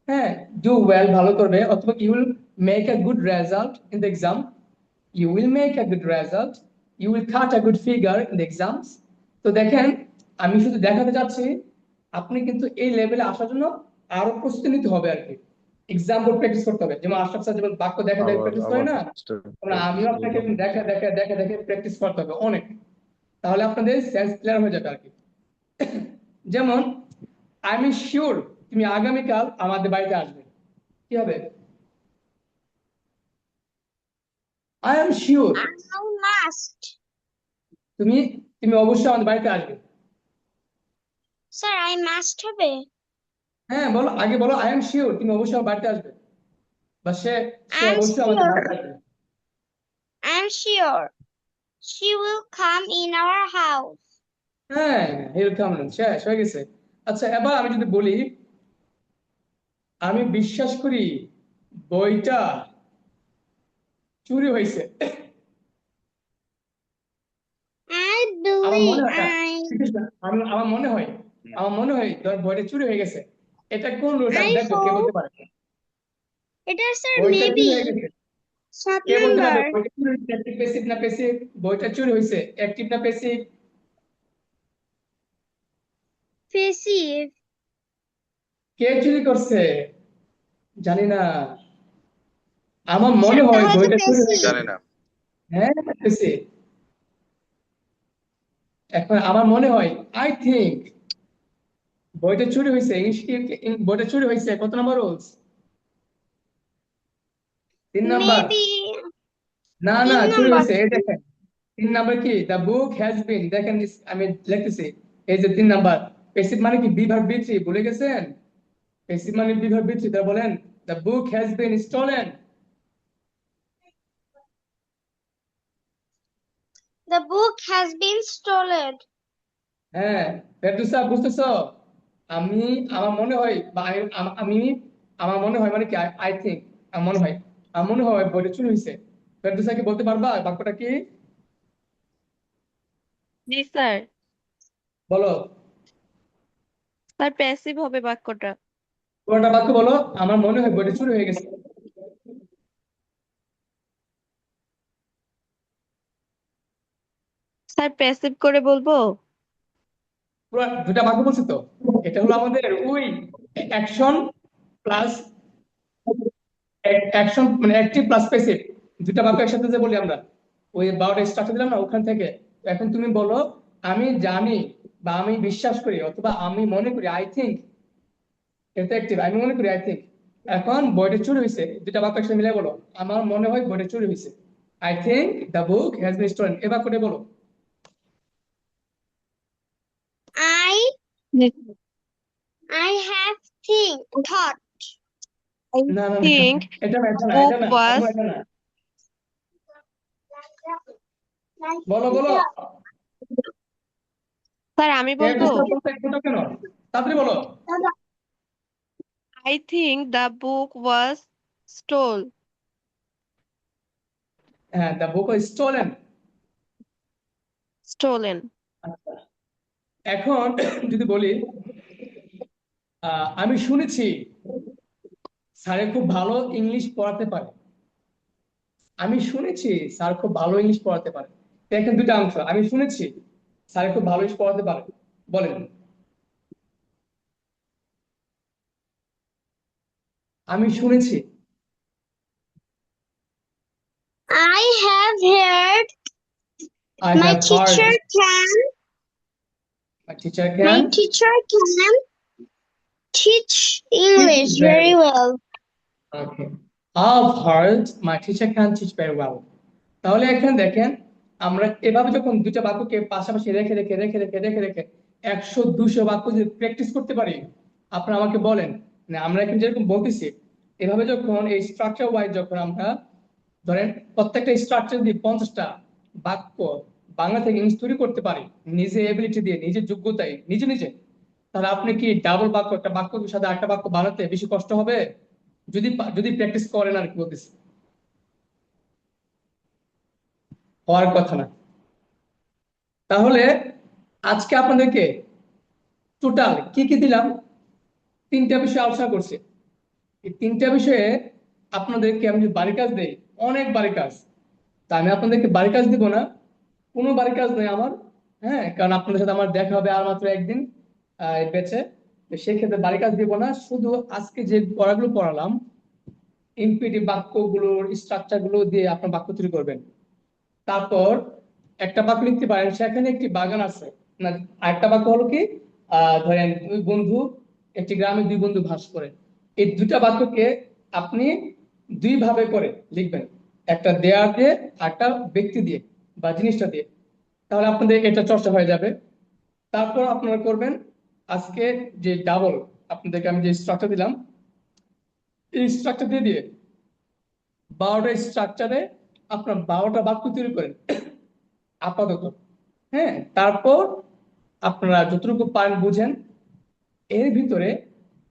হ্যাঁ do well ভালো করবে, অথবা you will make a good result in the exam, you will make a good result, you will cut a good figure in the exams. তো দেখেন, আমি শুধু দেখাতে চাচ্ছি আপনি কিন্তু এই লেভেলে আসার জন্য আরো প্রস্তুতি নিতে হবে আর কি, এক্সাম্পল প্র্যাকটিস করতে হবে, যেমন আশরাফ স্যার যেমন বাক্য দেখা দেখে আবার প্র্যাকটিস করে আবার না, মাস্টার তেমন আমিও আপনাকে দেখা দেখা দেখা দেখে প্র্যাকটিস করতে হবে অনেক, তাহলে আপনাদের সেন্স ক্লিয়ার হয়ে যাবে আর কি। যেমন আমি শিওর তুমি আগামীকাল আমাদের বাড়িতে আসবে, কি হবে? I am sure I must. তুমি তুমি অবশ্যই আমাদের বাড়িতে আসবে। Sir, I must হবে। হ্যাঁ বলো, আগে বলো আই এম শিওর তুমি অবশ্যই আমার বাড়িতে আসবে, বা সে সে I am অবশ্যই আমাদের sure. বাড়িতে আসবে। I am sure. She will come in our house. হ্যাঁ এরকম শেষ হয়ে গেছে। আচ্ছা এবার আমি যদি বলি আমি বিশ্বাস করি বইটা চুরি হয়েছে, I আমার মনে believe হয় না, আমার মনে হয়, আমার মনে হয় তোমার বইটা চুরি হয়ে গেছে, এটা কোন রুলস আমি I দেখবো কে বলতে hope পারে? এটা স্যার বইটা চুরি মেবি হয়ে গেছে, 7 কে বলতে পারবে নাম্বার বইটা চুরি হয়েছে, অ্যাক্টিভ প্যাসিভ না প্যাসিভ? বইটা চুরি হয়েছে অ্যাক্টিভ না প্যাসিভ? প্যাসিভ। কে চুরি করছে জানি না, আমার মনে স্যার হয় তাহলে তো বইটা চুরি হয়ে প্যাসিভ। জানি গেছে। না। হ্যাঁ প্যাসিভ। এখন আমার মনে হয় আই থিংক বইটা চুরি হয়েছে, বইটা চুরি হয়েছে, কত নাম্বার রুলস? 3 নাম্বার। মেবি না 3 না চুরি নাম্বার। হয়েছে, এই দেখেন 3 নাম্বার কি, দ্য বুক হ্যাজ বিন, দেখেন আমি লিখতেছি, এই যে 3 নাম্বার। প্যাসিভ মানে কি, বি ভার্ব বি থ্রি, ভুলে গেছেন? প্যাসিভ মানে বি ভার্ব বি থ্রি, তা বলেন the book has been stolen. The book has been stolen. হ্যাঁ ফেরদৌসা বুঝতেছো? আমি আমার মনে হয় বা আমি আমার মনে হয় মানে কি, আই থিংক, আমার মনে হয় বইটা চুরি হয়েছে। ফেরদৌসা কি বলতে পারবা বাক্যটা কি? জি স্যার। বলো, স্যার প্যাসিভ হবে বাক্যটা। পুরোটা বাক্য বলো, আমার মনে হয় বইটা চুরি হয়ে গেছে। স্যার প্যাসিভ করে বলবো? পুরো দুটা বাক্য বলছি তো, এটা হলো আমাদের ওই অ্যাকশন প্লাস অ্যাকশন মানে অ্যাক্টিভ প্লাস প্যাসিভ, দুটা বাক্য একসাথে যে বলি আমরা, ওই 12টা স্ট্রাকচার দিলাম না ওখান থেকে। তো এখন তুমি বলো আমি জানি বা আমি বিশ্বাস করি অথবা আমি মনে করি, আই থিংক, এটা অ্যাক্টিভ, আমি মনে করি আই থিংক। এখন বইটা চুরি হয়েছে, দুটা বাক্য একসাথে মিলে বলো আমার মনে হয় বইটা চুরি হয়েছে, I think the book has been stolen, এ বাক্যটা বলো। I G. have thought. I না না না, think এটা না এটা না book এটা না was এটা না, বলো বলো। স্যার আমি কে বলবো? বুঝতে বলতে একটু কেন, তাড়াতাড়ি বলো। I think the book was stole হ্যাঁ দ্য বুক স্টোলেন। stolen. এখন যদি বলি আমি শুনেছি স্যারে খুব ভালো ইংলিশ পড়াতে পারে, আমি শুনেছি স্যার খুব ভালো ইংলিশ পড়াতে পারে। তো এখানে দুটো অংশ, আমি শুনেছি স্যার খুব ভালো ইংলিশ পড়াতে পারে, বলেন আমি শুনেছি। I have heard I my have teacher hard, can my teacher my can teacher can teach English very well. Okay, I've heard my teacher can teach very well. তাহলে এখানে দেখেন আমরা এভাবে যখন দুইটা বাক্যকে পাশাপাশি রেখে রেখে রেখে রেখে রেখে রেখে 100-200 বাক্য যদি প্র্যাকটিস করতে পারি, আপনারা আমাকে বলেন, মানে আমরা এখন যেরকম বলতেছি এভাবে যখন এই স্ট্রাকচার ওয়াইজ যখন আমরা ধরেন প্রত্যেকটা স্ট্রাকচার দিয়ে 50টা বাক্য বাংলা থেকে ইংলিশ তৈরি করতে পারি নিজে এবিলিটি দিয়ে, নিজের যোগ্যতায়, নিজে নিজে, তাহলে আপনি কি ডাবল বাক্য, একটা বাক্যের সাথে একটা বাক্য বানাতে বেশি কষ্ট হবে? যদি যদি প্র্যাকটিস করেন আর কি বলতেছি। হওয়ার কথা না। তাহলে আজকে আপনাদেরকে টোটাল কি কি দিলাম, তিনটা বিষয় আলোচনা করছি। এই তিনটা বিষয়ে আপনাদেরকে আমি যদি বাড়ির কাজ দেই, অনেক বাড়ির কাজ, তা আমি আপনাদেরকে বাড়ির কাজ দিব না, কোনো বাড়ির কাজ নেই আমার। হ্যাঁ, কারণ আপনাদের সাথে আমার দেখা হবে আর মাত্র একদিন এই ব্যাচে। তো সেই ক্ষেত্রে বাড়ির কাজ দিব না, শুধু আজকে যে পড়াগুলো পড়ালাম ইনফিনিটিভ বাক্যগুলোর স্ট্রাকচার গুলো দিয়ে আপনার বাক্য তৈরি করবেন। তারপর একটা বাক্য লিখতে পারেন, সেখানে একটি বাগান আছে না। আরেকটা বাক্য হলো কি, ধরেন দুই বন্ধু, একটি গ্রামে দুই বন্ধু বাস করে। এই দুটা বাক্যকে আপনি দুই ভাবে করে লিখবেন, একটা দেয়া দিয়ে আর একটা ব্যক্তি দিয়ে বা জিনিসটা দিয়ে। তাহলে আপনাদের এটা চর্চা হয়ে যাবে। তারপর আপনারা করবেন আজকে যে ডাবল, আপনাদেরকে আমি যে স্ট্রাকচার দিলাম এই স্ট্রাকচার দিয়ে দিয়ে 12টা স্ট্রাকচারে আপনার 12টা বাক্য তৈরি করেন আপাতত। হ্যাঁ, তারপর আপনারা যতটুকু পারেন বুঝেন। এর ভিতরে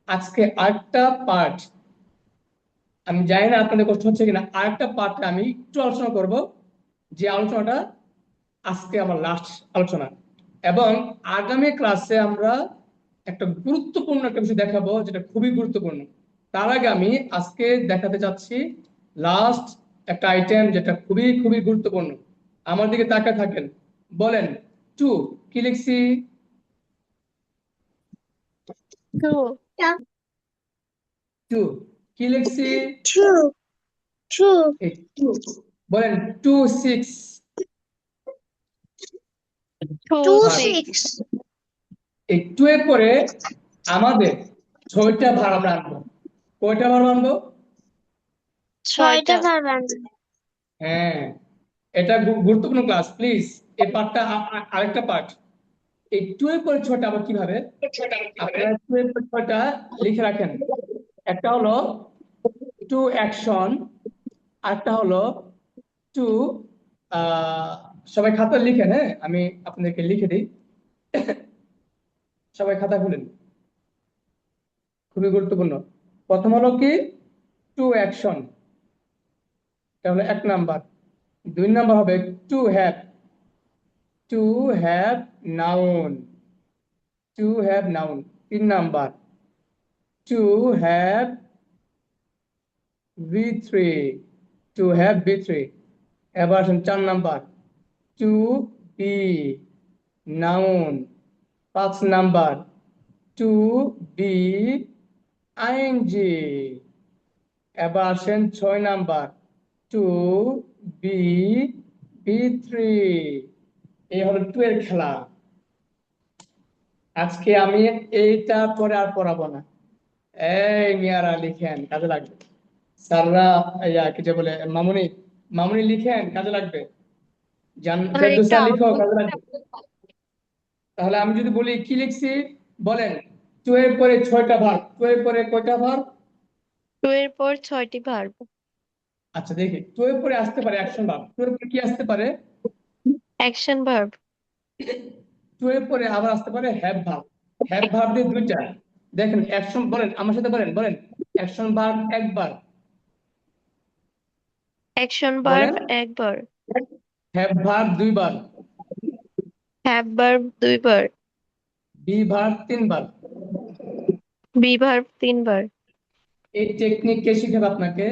আজকে আরেকটা পার্ট, আমি জানি না আপনাদের কষ্ট হচ্ছে কিনা, আরেকটা পার্ট আমি একটু আলোচনা করব, যে আলোচনাটা আজকে আমার লাস্ট আলোচনা। এবং আগামী ক্লাসে আমরা একটা গুরুত্বপূর্ণ একটা বিষয় দেখাবো, যেটা খুবই গুরুত্বপূর্ণ। তার আগে আমি আজকে দেখাতে চাচ্ছি লাস্ট একটা আইটেম, যেটা খুবই খুবই গুরুত্বপূর্ণ। আমার দিকে তাকায় থাকেন, বলেন টু। কি লিখছি? Two. টু। কি লিখছি? True. True. এই টু। বলেন 2 6। Two, Two verb. six. six. এই টু এর পরে আমাদের 6টা ভার্ব আমরা আনবো। কয়টা ভার্ব আনবো? ছয়টা ছয়টা। ভার্ব আনবে। হ্যাঁ, এটা গুরুত্বপূর্ণ ক্লাস, প্লিজ। এই পার্টটা আরেকটা পার্ট। এই টু এর পরে 6টা আবার কিভাবে আপনারা 2 এর পরে 6টা লিখে রাখেন। একটা হলো টু অ্যাকশন, আরেকটা হলো টু, সবাই খাতা লিখেন। হ্যাঁ, আমি আপনাদেরকে লিখে দিই, সবাই খাতা খুলেন, খুবই গুরুত্বপূর্ণ। প্রথম হলো কি, টু অ্যাকশন, এটা হলো 1 নাম্বার। 2 নাম্বার হবে to have. To have noun. Two have noun. 3 number to have V3। To have V3। এবার আসেন 4 number, to be noun. 5 number to be ING. এবার আসেন 6 নাম্বার, টু বি বি3। এই হলো টু এর খেলা। আজকে আমি এইটা পরে আর পড়াবো না। এই মিয়ারা লিখেন, কাজে লাগবে। স্যাররা কি যে বলে, মামুনি, মামুনি লিখেন, কাজে লাগবে। ফেরদৌসা আরেকটা লিখো, আউটপুট। কাজে লাগবে। তাহলে আমি যদি বলি কি লিখছি, বলেন টু এর পরে 6টা ভার্ব। টু এর পরে কয়টা ভার্ব? টু এর পর 6টি ভার্ব। আচ্ছা দেখি, টু এর পরে আসতে পারে অ্যাকশন ভার্ব। টু এর পরে কি আসতে পারে? Action verb. টু এর পরে আবার আসতে পারে হ্যাভ ভার্ব। হ্যাভ ভার্ব দিয়ে 2টা। দেখেন অ্যাকশন, বলেন আমার সাথে, বলেন বলেন অ্যাকশন ভার্ব একবার, অ্যাকশন বলেন। ভার্ব একবার। হ্যাভ ভার্ব 2বার। হ্যাভ ভার্ব 2বার। বি ভার্ব 3বার। বি ভার্ব 3বার। এই টেকনিক কে শিখাবে আপনাকে?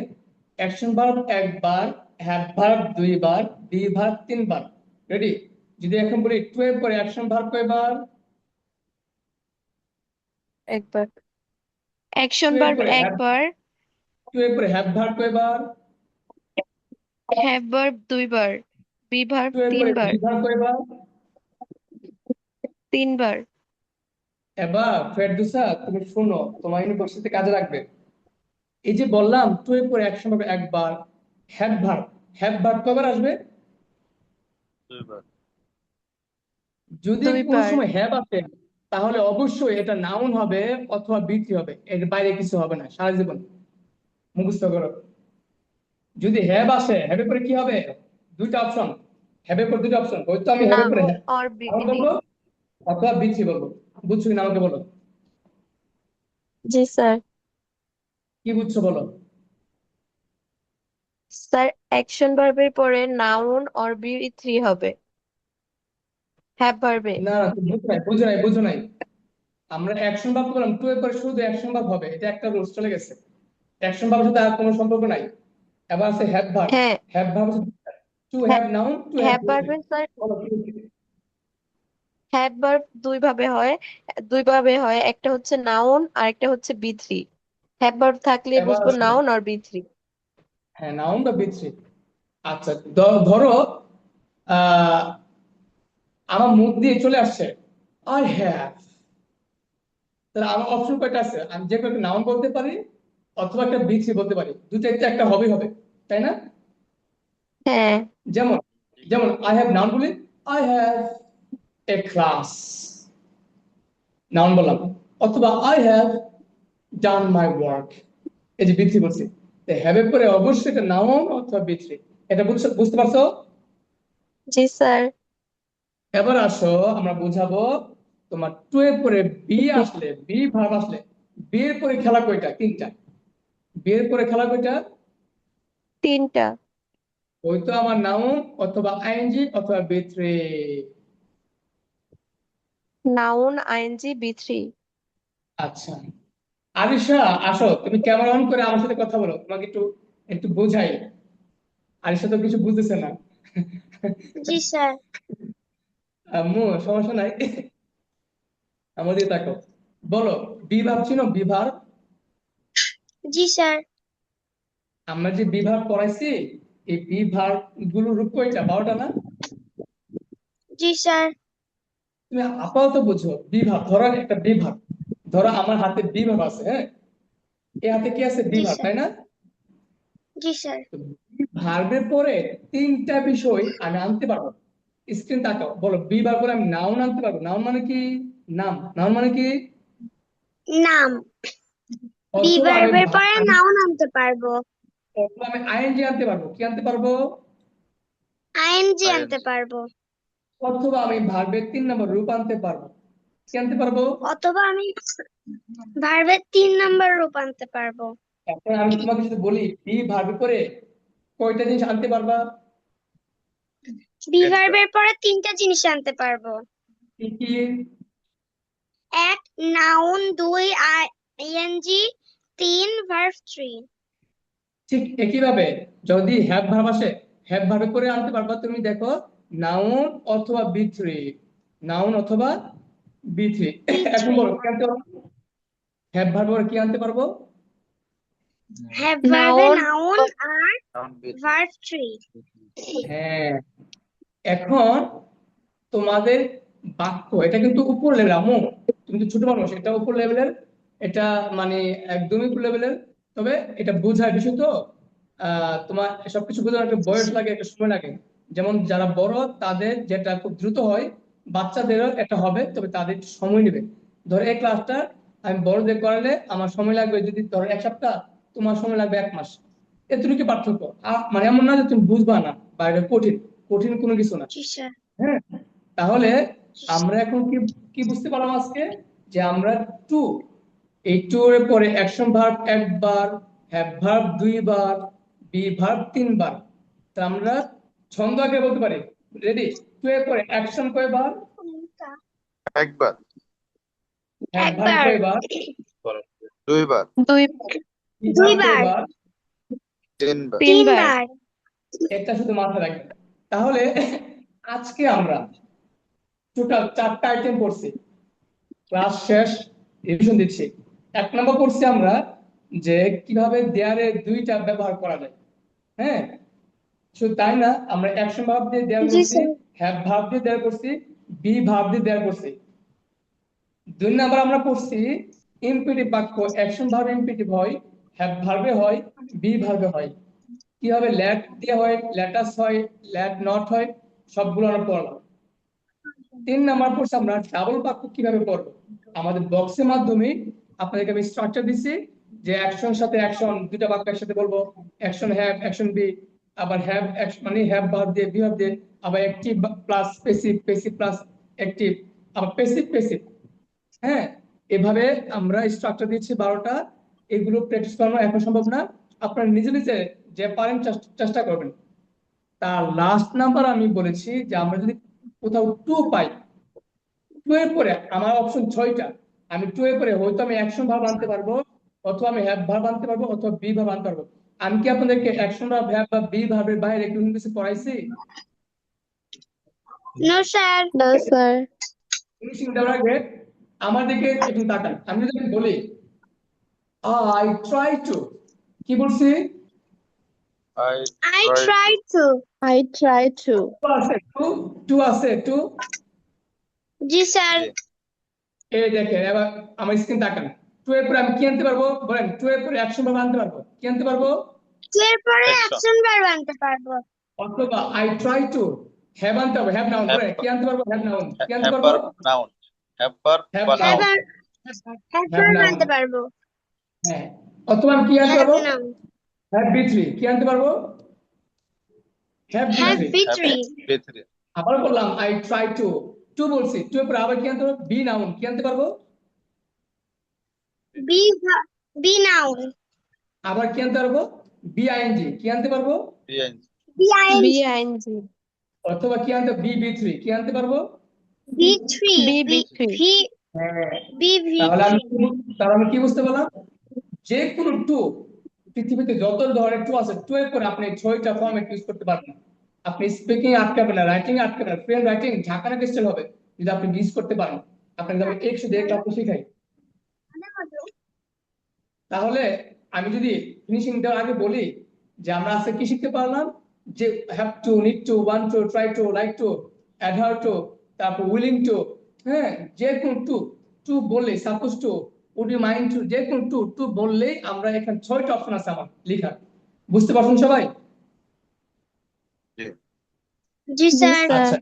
অ্যাকশন ভার্ব একবার, হ্যাভ ভার্ব 2বার, বি ভার্ব 3বার। রেডি? যদি এখন বলি টু এর পরে অ্যাকশন ভার্ব কয়বার? একবার। অ্যাকশন টু এর ভার্ব পরে হ্যাভ, একবার। টু এর পরে হ্যাভ ভার্ব কয়বার? হ্যাভ ভার্ব 2বার। বি ভার্ব টু এর পরে 3বার। বি ভার্ব কয়বার? 3বার। এবার ফেরদৌসা তুমি শোনো, তোমার ইউনিভার্সিটিতে কাজে লাগবে। এই যে বললাম টু এর পরে অ্যাকশন ভার্ব একবার, হ্যাভ ভার্ব, হ্যাভ ভার্ব কয়বার আসবে? যদি কোনো 2বার। সময় হ্যাভ আসে, তাহলে অবশ্যই এটা নাউন হবে অথবা বৃত্তি হবে, এর বাইরে কিছু হবে না সারা জীবন। মুখস্থ করো। যদি হ্যাভ আসে, হ্যাভের পরে কি হবে? 2টা অপশন। হ্যাভের পর 2টা অপশন, হয়তো আমি হ্যাভের পরে নাউন অর নাউন বিথি। বলবো অথবা বৃত্তি বলবো। বুঝছো কিনা আমাকে বলো, জি স্যার। কি বুঝছো বলো? স্যার অ্যাকশন ভার্বের পরে নাউন অর বি থ্রি হবে হ্যাভ ভার্বে। না না তুমি বুঝো নাই আমরা অ্যাকশন ভার্ব বললাম, টু এর পরে শুধু অ্যাকশন ভার্ব হবে, এটা একটা রুলস চলে গেছে। অ্যাকশন ভার্বের সাথে আর কোনো সম্পর্ক নাই। এবার আছে হ্যাভ ভার্ব। হ্যাঁ, have verb two have noun, two have have ভিত্রি। ভার্বে স্যার হ্যাভ ভার্ব দুই ভাবে হয়, একটা হচ্ছে নাউন আর একটা হচ্ছে বি থ্রি। হ্যাভ ভার্ব থাকলে এবার বুঝবো আসো, নাউন আর বি থ্রি। হ্যাঁ নাউন বা ভিত্রি। আচ্ছা ধরো আহ আমার মুখ দিয়ে চলে আসছে আই হ্যাভ, তাহলে আমার অপশন কয়টা আছে? আমি যে কোনো একটা নাউন বলতে পারি অথবা একটা ভিত্রি বলতে পারি, দুটাইতে একটা হবেই হবে, তাই না? হ্যাঁ, যেমন যেমন আই হ্যাভ নাউন বলি, I have a class, noun বললাম। অথবা I have done my work, এই যে বৃদ্ধি বলছি, হ্যাভ এর পরে অবশ্যই এটা নাউন অথবা বৃদ্ধি। এটা বুঝতে পারছো? জি স্যার। এবার আসো আমরা বুঝাবো, তোমার টু এর পরে বি আসলে, বি ভার্ব আসলে, বি এর পরে খেলা কয়টা? তিনটা। বি এর পরে খেলা কয়টা? তিনটা। ওই তো আমার নাউন অথবা আইএনজি অথবা V three. Noun ING V three. আচ্ছা আরিশা, আসো তুমি ক্যামেরা অন করে আমার সাথে কথা বলো, তোমাকে একটু একটু বোঝাই। আরিশা তো কিছু বুঝতেছে না। জি স্যার। আম্মু সমস্যা নাই, আমাদের তাকো। বলো, বিভার চিনো? বিভার, জি স্যার। আমরা যে বিভার পড়াইছি, এই বিভার গুলো রূপ কয়টা? 12টা না? জি স্যার। তুমি আপাতত বুঝো বিভার। ধরো একটা বিভার, ধরো আমার হাতে বিভার আছে, হ্যাঁ, এই হাতে কি আছে? জি বিভার, স্যার। তাই না? জি স্যার। ভার্বের পরে তিনটা বিষয় আমি আনতে পারবো। স্ক্রিন তাকাও, বলো বিভার পরে আমি নাউন আনতে পারবো। নাউন মানে কি? নাম। নাউন মানে কি? নাম। বি অথবা আমি ভার্বের পরে নাউন আনতে পারবো। অথবা আমি আইএনজি আনতে পারবো। কি আনতে পারবো? আইএনজি আনতে আইএনজি। পারবো। অথবা আমি ভার্বের 3 নম্বর রূপ আনতে পারবো। কি আনতে পারবো? অথবা আমি ভার্বের 3 নম্বর রূপ আনতে পারবো। এখন আমি তোমাকে যদি বলি বি ভার্বের পরে কয়টা জিনিস আনতে পারবা? বি একটা। ভার্বের পরে 3টা জিনিস আনতে পারবো। কি কি? 1 নাউন, 2 আইএনজি, 3 ভার্ব 3। ঠিক একইভাবে যদি হ্যাভ ভার্ব আসে, হ্যাভ ভার্বে করে আনতে পারবা তুমি, দেখো, নাউন অথবা বি থ্রি। নাউন অথবা বি থ্রি। বি এখন 3 বলো কি আনতে পারবো? হ্যাভ ভার্বে কি আনতে পারবো? হ্যাভ ভার্বে নাউন নাউন আর ভার্ব 3। হ্যাঁ। এখন তোমাদের বাক্য, এটা কিন্তু উপর লেভেল আমু, তুমি তো ছোট মানুষ, এটা উপর লেভেলের, এটা মানে একদমই উপর লেভেলের। তবে এটা বোঝার বিষয় তো, তোমার সবকিছু বোঝার একটা বয়স লাগে, একটা সময় লাগে। যেমন যারা বড় তাদের যেটা খুব দ্রুত হয়, বাচ্চাদেরও একটা হবে, তবে তাদের একটু সময় নেবে। ধরো এই ক্লাসটা আমি বড়দের করালে আমার সময় লাগবে যদি ধরো 1 সপ্তাহ, তোমার সময় লাগবে 1 মাস। এতটুকু পার্থক্য। মানে এমন না যে তুমি বুঝবা না বা এটা কঠিন, কঠিন কোনো কিছু না। জি স্যার। হ্যাঁ, তাহলে আমরা এখন কি কি বুঝতে পারলাম আজকে? যে আমরা টু, এই টু এর পরে অ্যাকশন ভার্ব একবার, হ্যাভ ভার্ব 2বার, বি ভার্ব 3বার। তা আমরা ছন্দ আগে বলতে পারি। রেডি? টু এর পরে অ্যাকশন কয়বার? একবার। হ্যাভ ভার্ব একবার। কয়বার? দুইবার। দুই বি ভার্ব 2বার। কয়বার? তিনবার। 3বার। 3বার। এটা শুধু মাথায় রাখবেন। তাহলে আজকে আমরা টোটাল 4টা আইটেম পড়ছি, ক্লাস শেষ, রিভিশন দিচ্ছি। 1 নম্বর পড়ছি আমরা যে কিভাবে দেয়ারে 2টা ব্যবহার করা যায়। হ্যাঁ, শুধু তাই না, আমরা অ্যাকশন ভার্ব দিয়ে দেয়ার জি করছি, স্যার। হ্যাভ ভার্ব দিয়ে দেয়ার করছি, বি ভার্ব দিয়ে দেয়ার করছি। 2 নম্বর আমরা পড়ছি ইম্পেরেটিভ বাক্য, অ্যাকশন ভার্ব ইম্পেরেটিভ হয়, হ্যাভ ভার্বে হয়, বি ভার্বে হয়। কিভাবে ল্যাট দিয়ে হয়, ল্যাটাস হয়, ল্যাট নট হয়, সবগুলো আমরা পড়লাম। 3 নম্বর পড়ছি আমরা ডাবল বাক্য কিভাবে পড়বো। আমাদের বক্সের মাধ্যমে আপনাদেরকে আমি স্ট্রাকচার দিচ্ছি যে অ্যাকশন সাথে অ্যাকশন, 2টা বাক্য একসাথে বলবো। অ্যাকশন হ্যাভ, অ্যাকশন বি, আবার হ্যাভ মানে হ্যাভ ভার্ব দিয়ে, বি ভার্ব দিয়ে, আবার active plus passive, passive plus active, আবার প্যাসিভ প্যাসিভ। হ্যাঁ, এভাবে আমরা স্ট্রাকচার দিচ্ছি 12টা। এগুলো প্র্যাকটিস করানো এখন সম্ভব না, আপনারা নিজে নিজে যে পারেন চেষ্টা করবেন। তার লাস্ট নাম্বার আমি বলেছি যে আমরা যদি কোথাও টু পাই, টু এর পরে আমার অপশন 6টা, আমি টু এর পরে হয়তো আমি অ্যাকশন ভার্ব আনতে পারবো, অথবা আমি হ্যাভ ভার্ব আনতে পারবো, অথবা বি ভার্ব আনতে পারবো। আমি কি আপনাদেরকে অ্যাকশন ভার্ব, হ্যাভ বা বি ভার্বের বাইরে কোনো কিছু পড়াইছি? No, sir. না স্যার। ফিনিশিং দেওয়ার আগে আমার দিকে একটু তাকান। আমি যদি বলি আই ট্রাই টু, কি বলছি? I I try tried to. I try to. To আছে, টু আছে, টু। জি স্যার। জি এই দেখেন, এবার আমার স্ক্রিন তাকান। টু এর পরে আমি কি আনতে পারবো বলেন? টু এর পরে অ্যাকশন ভার্ব আনতে পারবো, কি আনতে পারবো? এরপরে action অ্যাকশন ভার্ব আনতে পারবো। অথবা আই ট্রাই টু হ্যাভ আনতে হবে, হ্যাভ নাউন have বলেন, কি আনতে পারবো? হ্যাভ নাউন, কি আনতে have পারবো? verb noun have verb have বা have noun have verb noun, আনতে পারবো। হ্যাঁ। অথবা আমি কি আনতে হ্যাভ পারবো? নাউন। হ্যাভ বি থ্রি, কি আনতে পারবো? Have V have three. V have three. b3 আবার বললাম আই ট্রাই টু, টু বলছি, টু এর পরে আবার কি আনতে পারবো? বি নাউন, কি আনতে পারবো? Be noun. আবার কি আনতে পারবো? বি আইএনজি, কি আনতে পারবো? being be be ING. ING. অথবা কি আনতে? বি বি থ্রি, কি আনতে পারবো? V three. Be V three. হ্যাঁ। বি তাহলে আমি থ্রি। তাহলে আমি কি বুঝতে পারলাম? যে কোনো টু, পৃথিবীতে যত ধরনের টু আছে, টু এর পরে আপনি 6টা ফরম্যাট ইউজ করতে পারবেন। আপনি স্পিকিং আটকাবে না, রাইটিং আটকাবে না, ফ্রেম রাইটিং ঝাঁকানো স্টাইল হবে যদি আপনি ইউজ করতে পারেন। আপনাকে আমি শুধু এক ক্লাসে শিখাই। তাহলে আমি যদি ফিনিশিং দেওয়ার আগে বলি যে আমরা আজকে কি শিখতে পারলাম, যে have to, need to, want to, try to, like to, adhere to, তারপর উইলিং টু, হ্যাঁ, যে কোন টু, টু বললে, suppose to, would you mind to, যে কোন টু, টু বললেই আমরা এখানে 6টা অপশন আছে আমার লেখার। বুঝতে পারছেন সবাই? জি জি জি স্যার। স্যার। আচ্ছা,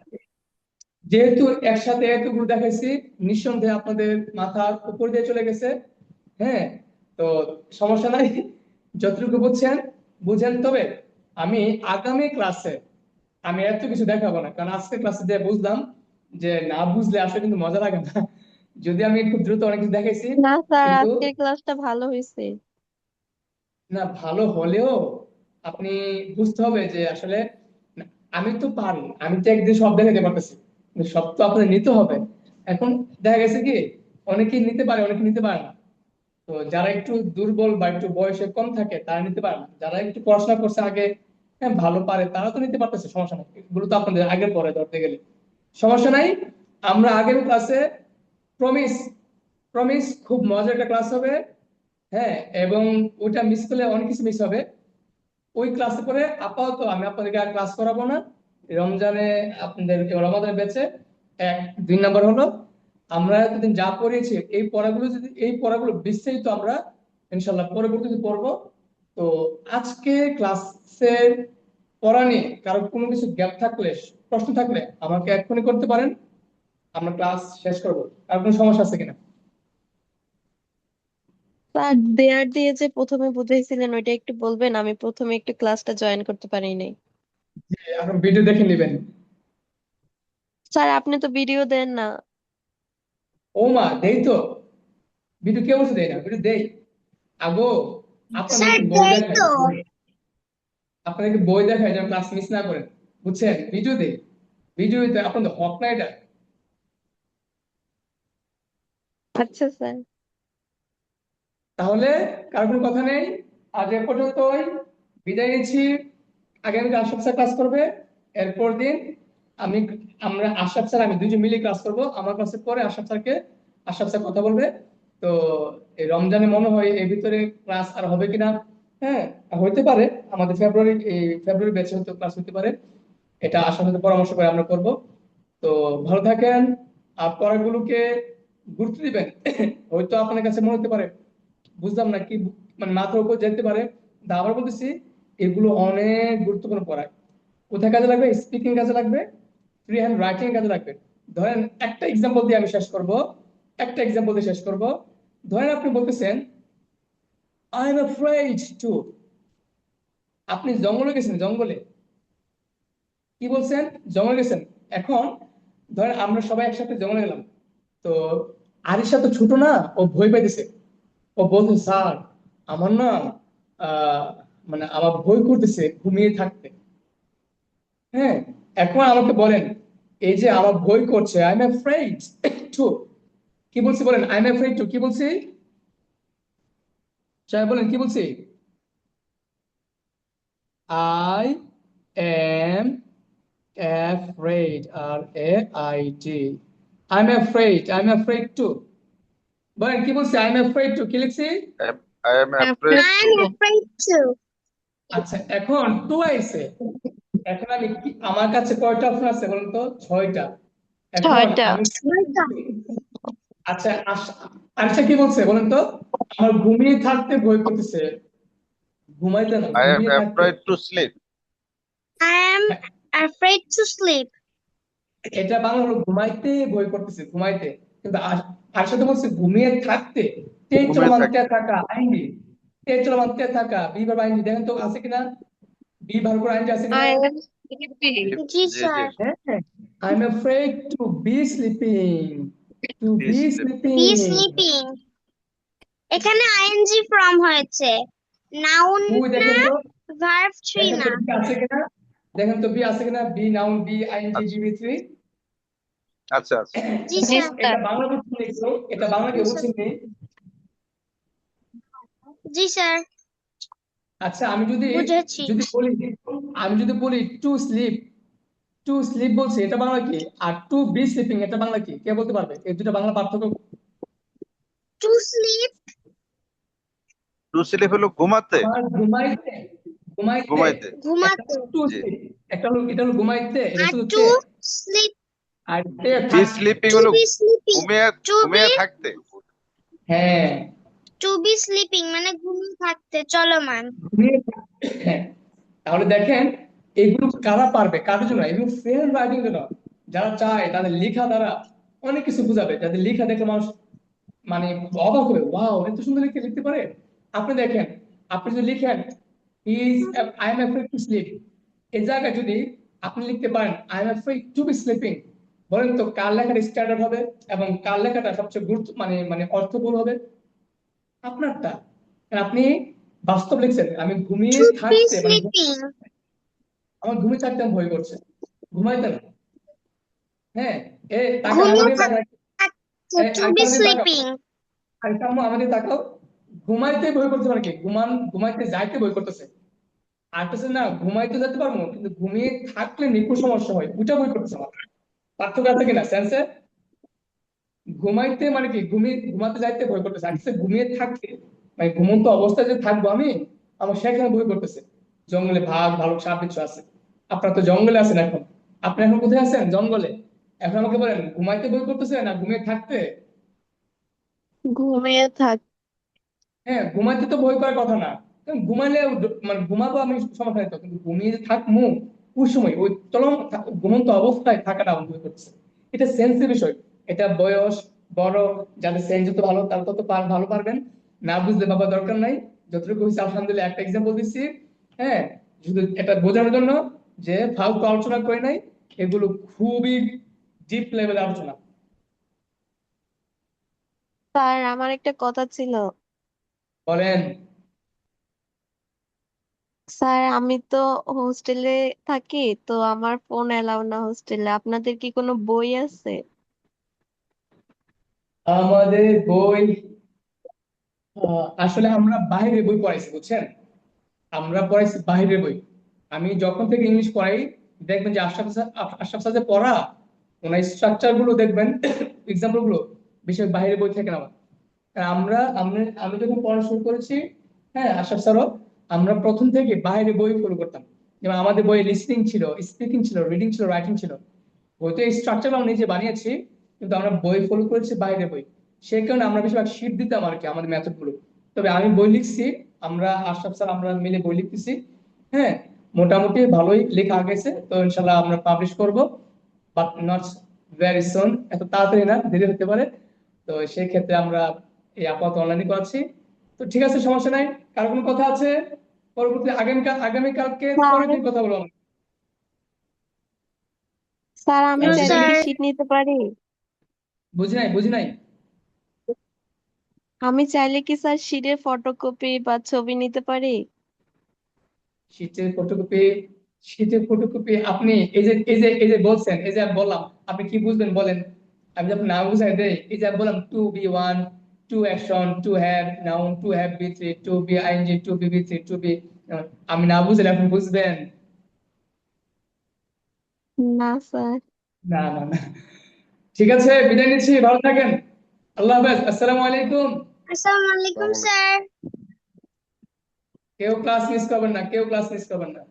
যেহেতু একসাথে এতগুলো দেখাইছি, নিঃসন্দেহে আপনাদের মাথার উপর দিয়ে চলে গেছে। হ্যাঁ, তো সমস্যা নাই, যতটুকু বুঝছেন বুঝেন। তবে আমি আগামী ক্লাসে আমি এত কিছু দেখাবো না, কারণ আজকে ক্লাসে যে বুঝলাম যে না বুঝলে আসলে কিন্তু মজা লাগে না। যদি আমি খুব দ্রুত অনেক কিছু দেখাইছি, না স্যার, কিন্তু আজকের ক্লাসটা ভালো হয়েছে। না ভালো হলেও আপনি বুঝতে হবে যে আসলে না, আমি তো পারি, আমি তো একদিন সব দেখাতে পারতেছি, কিন্তু সব তো আপনাদের নিতে হবে। এখন দেখা গেছে কি অনেকেই নিতে পারে, অনেকে নিতে পারে না। তো যারা একটু দুর্বল বা একটু বয়সে কম থাকে তারা নিতে পারে না, যারা একটু পড়াশোনা করছে আগে, হ্যাঁ ভালো পারে, তারা তো নিতে পারতেছে, সমস্যা নাই। এগুলো তো আপনাদের আগের পরে ধরতে গেলে সমস্যা নাই। আমরা আগের ক্লাসে প্রমিস, প্রমিস খুব মজার একটা ক্লাস হবে। হ্যাঁ, এবং ওইটা মিস করলে অনেক কিছু মিস হবে। ওই ক্লাসে পরে আপাতত আমি আপনাদেরকে আর ক্লাস করাবো না। রমজানে আপনাদের রমাদানের ব্যাচে 1 2 নাম্বার হলো আমরা এতদিন যা পড়িয়েছি এই পড়াগুলো, যদি এই পড়াগুলো বিস্তারিত আমরা ইনশাল্লাহ পরবর্তীতে পড়বো। তো আজকে ক্লাসের পড়া নিয়ে কারো কোনো কিছু গ্যাপ থাকলে, প্রশ্ন থাকলে আমাকে এক্ষুনি করতে পারেন, আমরা ক্লাস শেষ করবো। আর কোনো সমস্যা আছে কিনা? স্যার দেয়ার দিয়ে যে প্রথমে বুঝাইছিলেন ওইটা একটু বলবেন, আমি প্রথমে একটু ক্লাসটা জয়েন করতে পারি নাই। এখন ভিডিও দেখে নেবেন। স্যার আপনি তো ভিডিও দেন না। ও মা, দেই তো ভিডিও, কে বলছে দেয় না? ভিডিও দেই। আগো স্যার আপনাদেরকে বই দেই দেখাই, তো। আপনাদেরকে বই দেখাই যেন ক্লাস মিস না করেন, বুঝছেন? ভিডিও দেই, ভিডিও দিতে আপনাদের হক না এটা। আচ্ছা স্যার। তাহলে কার কোনো কথা নেই, আজ এ পর্যন্তই, বিদায় নিচ্ছি। আগামীতে আশরাফ স্যার ক্লাস করবে, এরপর দিন আমি, আমরা আশরাফ স্যার আমি দুজন মিলে ক্লাস করব। আমার ক্লাসের পরে আশরাফ স্যার কথা বলবে। তো এই রমজানে মনে হয় এর ভিতরে ক্লাস আর হবে কিনা, হ্যাঁ হইতে পারে, আমাদের ফেব্রুয়ারি ব্যাচে হয়তো ক্লাস হতে পারে, এটা আশার সাথে পরামর্শ করে আমরা করব। তো ভালো থাকেন, আর পড়াগুলোকে গুরুত্ব দিবেন। হয়তো আপনার কাছে মনে হতে পারে বুঝলাম না কি, মানে মাথার উপর যেতে পারে, কিন্তু আবার বলতেছি এগুলো অনেক গুরুত্বপূর্ণ পড়া। কোথায় কাজে লাগবে? স্পিকিং কাজে লাগবে, ফ্রি হ্যান্ড রাইটিং কাজে লাগবে। ধরেন একটা এক্সাম্পল দিয়ে আমি শেষ করব, একটা এক্সাম্পল দিয়ে শেষ করব। ধরেন আপনি বলতেছেন আই এম অ্যাফ্রেড টু, আপনি জঙ্গলে গেছেন, জঙ্গলে কি বলছেন? জঙ্গলে গেছেন। এখন ধরেন আমরা সবাই একসাথে জঙ্গলে গেলাম, তো আরিশা তো ছোট না, ও ভয় পাইতেছে। ও বলছে স্যার আমার না মানে আমার ভয় করতেছে ঘুমিয়ে থাকতে। হ্যাঁ, এখন আমাকে বলেন, এই যে আমার ভয় করছে, আই এম অ্যাফ্রেড টু, কি বলছি বলেন, আই এম অ্যাফ্রেড টু কি বলছি? চাই বলেন কি বলছি? I am afraid, R-A-I-D, I'm afraid, I'm afraid to, বলেন কি বলছি, I'm afraid to কি লিখছি? I am afraid Afraid I to. am to. afraid to. আচ্ছা, এখন টু আইছে, এখন আমি আমার কাছে কয়টা অপশন আছে বলুন তো? 6টা। এখন 6টা। আমি Wait. আচ্ছা আচ্ছা কি বলছে বলুন তো? আমার ঘুমিয়ে থাকতে ভয় করতেছে, ঘুমাইতে না, I am ঘুমিয়ে থাকতে। afraid to sleep. I am afraid to sleep. এটা বাংলা হলো ঘুমাইতে ভয় করতেছে, ঘুমাইতে। কিন্তু আর সাথে বলছে ঘুমিয়ে থাকতে, তে ঘুমিয়ে চলমান তে থাকতে। থাকা আইনজি, তে চলমান তে থাকা বি ভার্ব আইনজি, দেখেন তো আছে কিনা? বি ভার্ব করে আইনজি আছে কিনা? I am sleepy. জি জি, স্যার। হ্যাঁ, I am afraid to be sleeping, to Be be sleep. Be sleeping। sleeping. এখানে ing ফর্ম হয়েছে, নাউন ওই না, দেখেন তো, ভার্ব থ্রি দেখেন তো না। বি আছে কিনা, দেখেন তো বি আছে কিনা, বি নাউন, বি আইনজি, আচ্ছা, বি থ্রি। আচ্ছা, আচ্ছা। জি জি স্যার। এটা স্যার। বাংলা বুঝছেন একটু, এটা বাংলা জি কেউ স্যার। বুঝছেন নি? জি স্যার, আচ্ছা আমি যদি বুঝেছি। যদি বলি, আমি যদি বলি টু স্লিপ, টু স্লিপ বলছি, এটা বাংলা কি? আর টু বি স্লিপিং এটা বাংলা কি? কে বলতে পারবে এই দুটো বাংলা পার্থক্য? টু স্লিপ, টু স্লিপ হলো ঘুমাতে, আমার ঘুমাইতে, ঘুমাইতে ঘুমাইতে। একটা ঘুমাতে। টু জি। স্লিপ, একটা হলো, এটা হলো ঘুমাইতে, এটা আর শুধু টু তে। স্লিপ, আর তে বি থাকতে। স্লিপিং টু হলো বি স্লিপিং, ঘুমিয়ে টু বি ঘুমিয়ে থাকতে। হ্যাঁ, টু বি স্লিপিং মানে ঘুমিয়ে থাকতে, চলমান। ঘুমিয়ে থাকতে। হ্যাঁ, তাহলে দেখেন এগুলো কারা পারবে, কাদের জন্য এগুলো? ফ্রেন্ড রাইটিং জন্য, যারা চায় তাদের লেখা দ্বারা অনেক কিছু বোঝাবে, যাদের লেখা দেখে মানুষ মানে অবাক হবে, ওয়াও এত সুন্দর লিখতে লিখতে পারে। আপনি দেখেন, আপনি যদি লিখেন is I am afraid to sleep, এই জায়গায় যদি আপনি লিখতে পারেন I am afraid to be sleeping, বলেন তো কার লেখাটা স্ট্যান্ডার্ড হবে এবং কার লেখাটা সবচেয়ে গুরুত্ব মানে মানে অর্থপূর্ণ হবে? আপনারটা। কারণ আপনি বাস্তব লিখছেন, আমি ঘুমিয়ে টু বি থাকতে মানে স্লিপিং, আমার ঘুমিয়ে থাকতে আমি ভয় করছে, ঘুমাইতে না। হ্যাঁ, তাকান ঘুমিয়ে আমাদের তাকান, থাকতে, টু বি আরেকটা আমাদের তাকাও, স্লিপিং। আরেকটা আম্মু আমাদের তাকাও। ঘুমাইতে ভয় করতে পারে কি? ঘুমাইতে যাইতে ভয় করতেছে। আর কিছু না, ঘুমাইতে যেতে পারবো কিন্তু ঘুমিয়ে থাকলে নিখুঁত সমস্যা হয়, ওইটা ভয় করতেছে আমার। পার্থক্য আছে কিনা সেন্সে? ঘুমাইতে মানে কি, ঘুমাতে যাইতে ভয় করতেছে, আর কিছু ঘুমিয়ে থাকতে মানে ঘুমন্ত অবস্থায় যে থাকবো আমি, আমার সেখানে ভয় করতেছে। জঙ্গলে ভাগ ভালুক সাপ কিছু আছে, আপনার তো জঙ্গলে আছেন এখন, আপনি এখন কোথায় আছেন? জঙ্গলে। এখন আমাকে বলেন ঘুমাইতে ভয় করতেছে না ঘুমিয়ে থাকতে? ঘুমিয়ে থাক। হ্যাঁ, ঘুমাইতে তো ভয় করার কথা না, কারণ ঘুমাইলে মানে ঘুমাবো আমি সমস্যা নেই তো, কিন্তু ঘুমিয়ে যে থাকবো ওই সময় ওই চলম ঘুমন্ত অবস্থায় থাকাটা আমার ভয় করতেছে। এটা সেন্সের বিষয়, এটা বয়স বড়, যাদের সেন্স যত ভালো তারা তত ভালো পারবেন। না বুঝলে বাবা দরকার নাই, যতটুকু হয়েছে আলহামদুলিল্লাহ একটা এক্সাম্পল দিচ্ছি। হ্যাঁ, শুধু এটা বোঝানোর জন্য যে ফালতু আলোচনা করে নাই, এগুলো খুবই ডিপ লেভেলের আলোচনা। স্যার আমার একটা কথা ছিল। বলেন। স্যার আমি তো হোস্টেলে থাকি, তো আমার ফোন এলাও না হোস্টেলে। আপনাদের কি কোনো বই আছে? আমাদের বই, আসলে আমরা বাইরে বই পড়াইছি বুঝছেন, আমরা পড়াইছি বাইরের বই। আমি যখন থেকে ইংলিশ পড়াই, দেখবেন যে আশরাফ স্যার যে পড়া, ওনার স্ট্রাকচার গুলো দেখবেন, এক্সাম্পল গুলো বেশি বাইরের বই থেকে নেওয়া। আর আমি যখন পড়া শুরু করেছি, হ্যাঁ আশরাফ স্যারও, আমরা প্রথম থেকে বাইরে বই ফলো করতাম। যেমন আমাদের বইয়ে লিসনিং ছিল, স্পিকিং ছিল, রিডিং ছিল, রাইটিং ছিল। বইতে এই স্ট্রাকচার আমরা নিজে বানিয়েছি, কিন্তু আমরা বই ফলো করেছি বাইরে বই। সেই কারণে আমরা বেশিরভাগ শিট দিতাম আর কি আমাদের মেথড গুলো। তবে আমি বই লিখছি, আমরা আশরাফ স্যার আমরা মিলে বই লিখতেছি। হ্যাঁ, মোটামুটি ভালোই লেখা গেছে, তো ইনশাল্লাহ আমরা পাবলিশ করব, বাট নট ভেরি সুন, এত তাড়াতাড়ি না, দেরি হতে পারে। তো সেই ক্ষেত্রে আমরা এই আপাতত অনলাইনে করাচ্ছি। তো ঠিক আছে, সমস্যা নাই। কার কোনো কথা আছে? পরবর্তী আগামীকালকে স্যার, পরের দিন কথা বলবো আমরা। স্যার আমি নো চাইলে বুঝি কি স্যার। শীট নিতে পারি? বুঝি নাই। আমি চাইলে কি স্যার শীটের ফটোকপি বা ছবি নিতে পারি? শীতের ফটোকপি আপনি এই যে বলছেন, এই যে আমি বললাম, আপনি কি বুঝবেন বলেন? আমি যখন না বুঝাই দেই, এই যে আমি বললাম to V one, to action, to have noun, two have V three, to be ING, to be V three, to be, আমি না বুঝলে আপনি বুঝবেন? না স্যার। না না না। ঠিক আছে, বিদায় নিচ্ছি, ভালো থাকেন। আল্লাহ হাফেজ, আসসালামু আলাইকুম। আসসালামু আলাইকুম স্যার। কেউ ক্লাস মিস করবেন না, কেউ ক্লাস মিস করবেন না।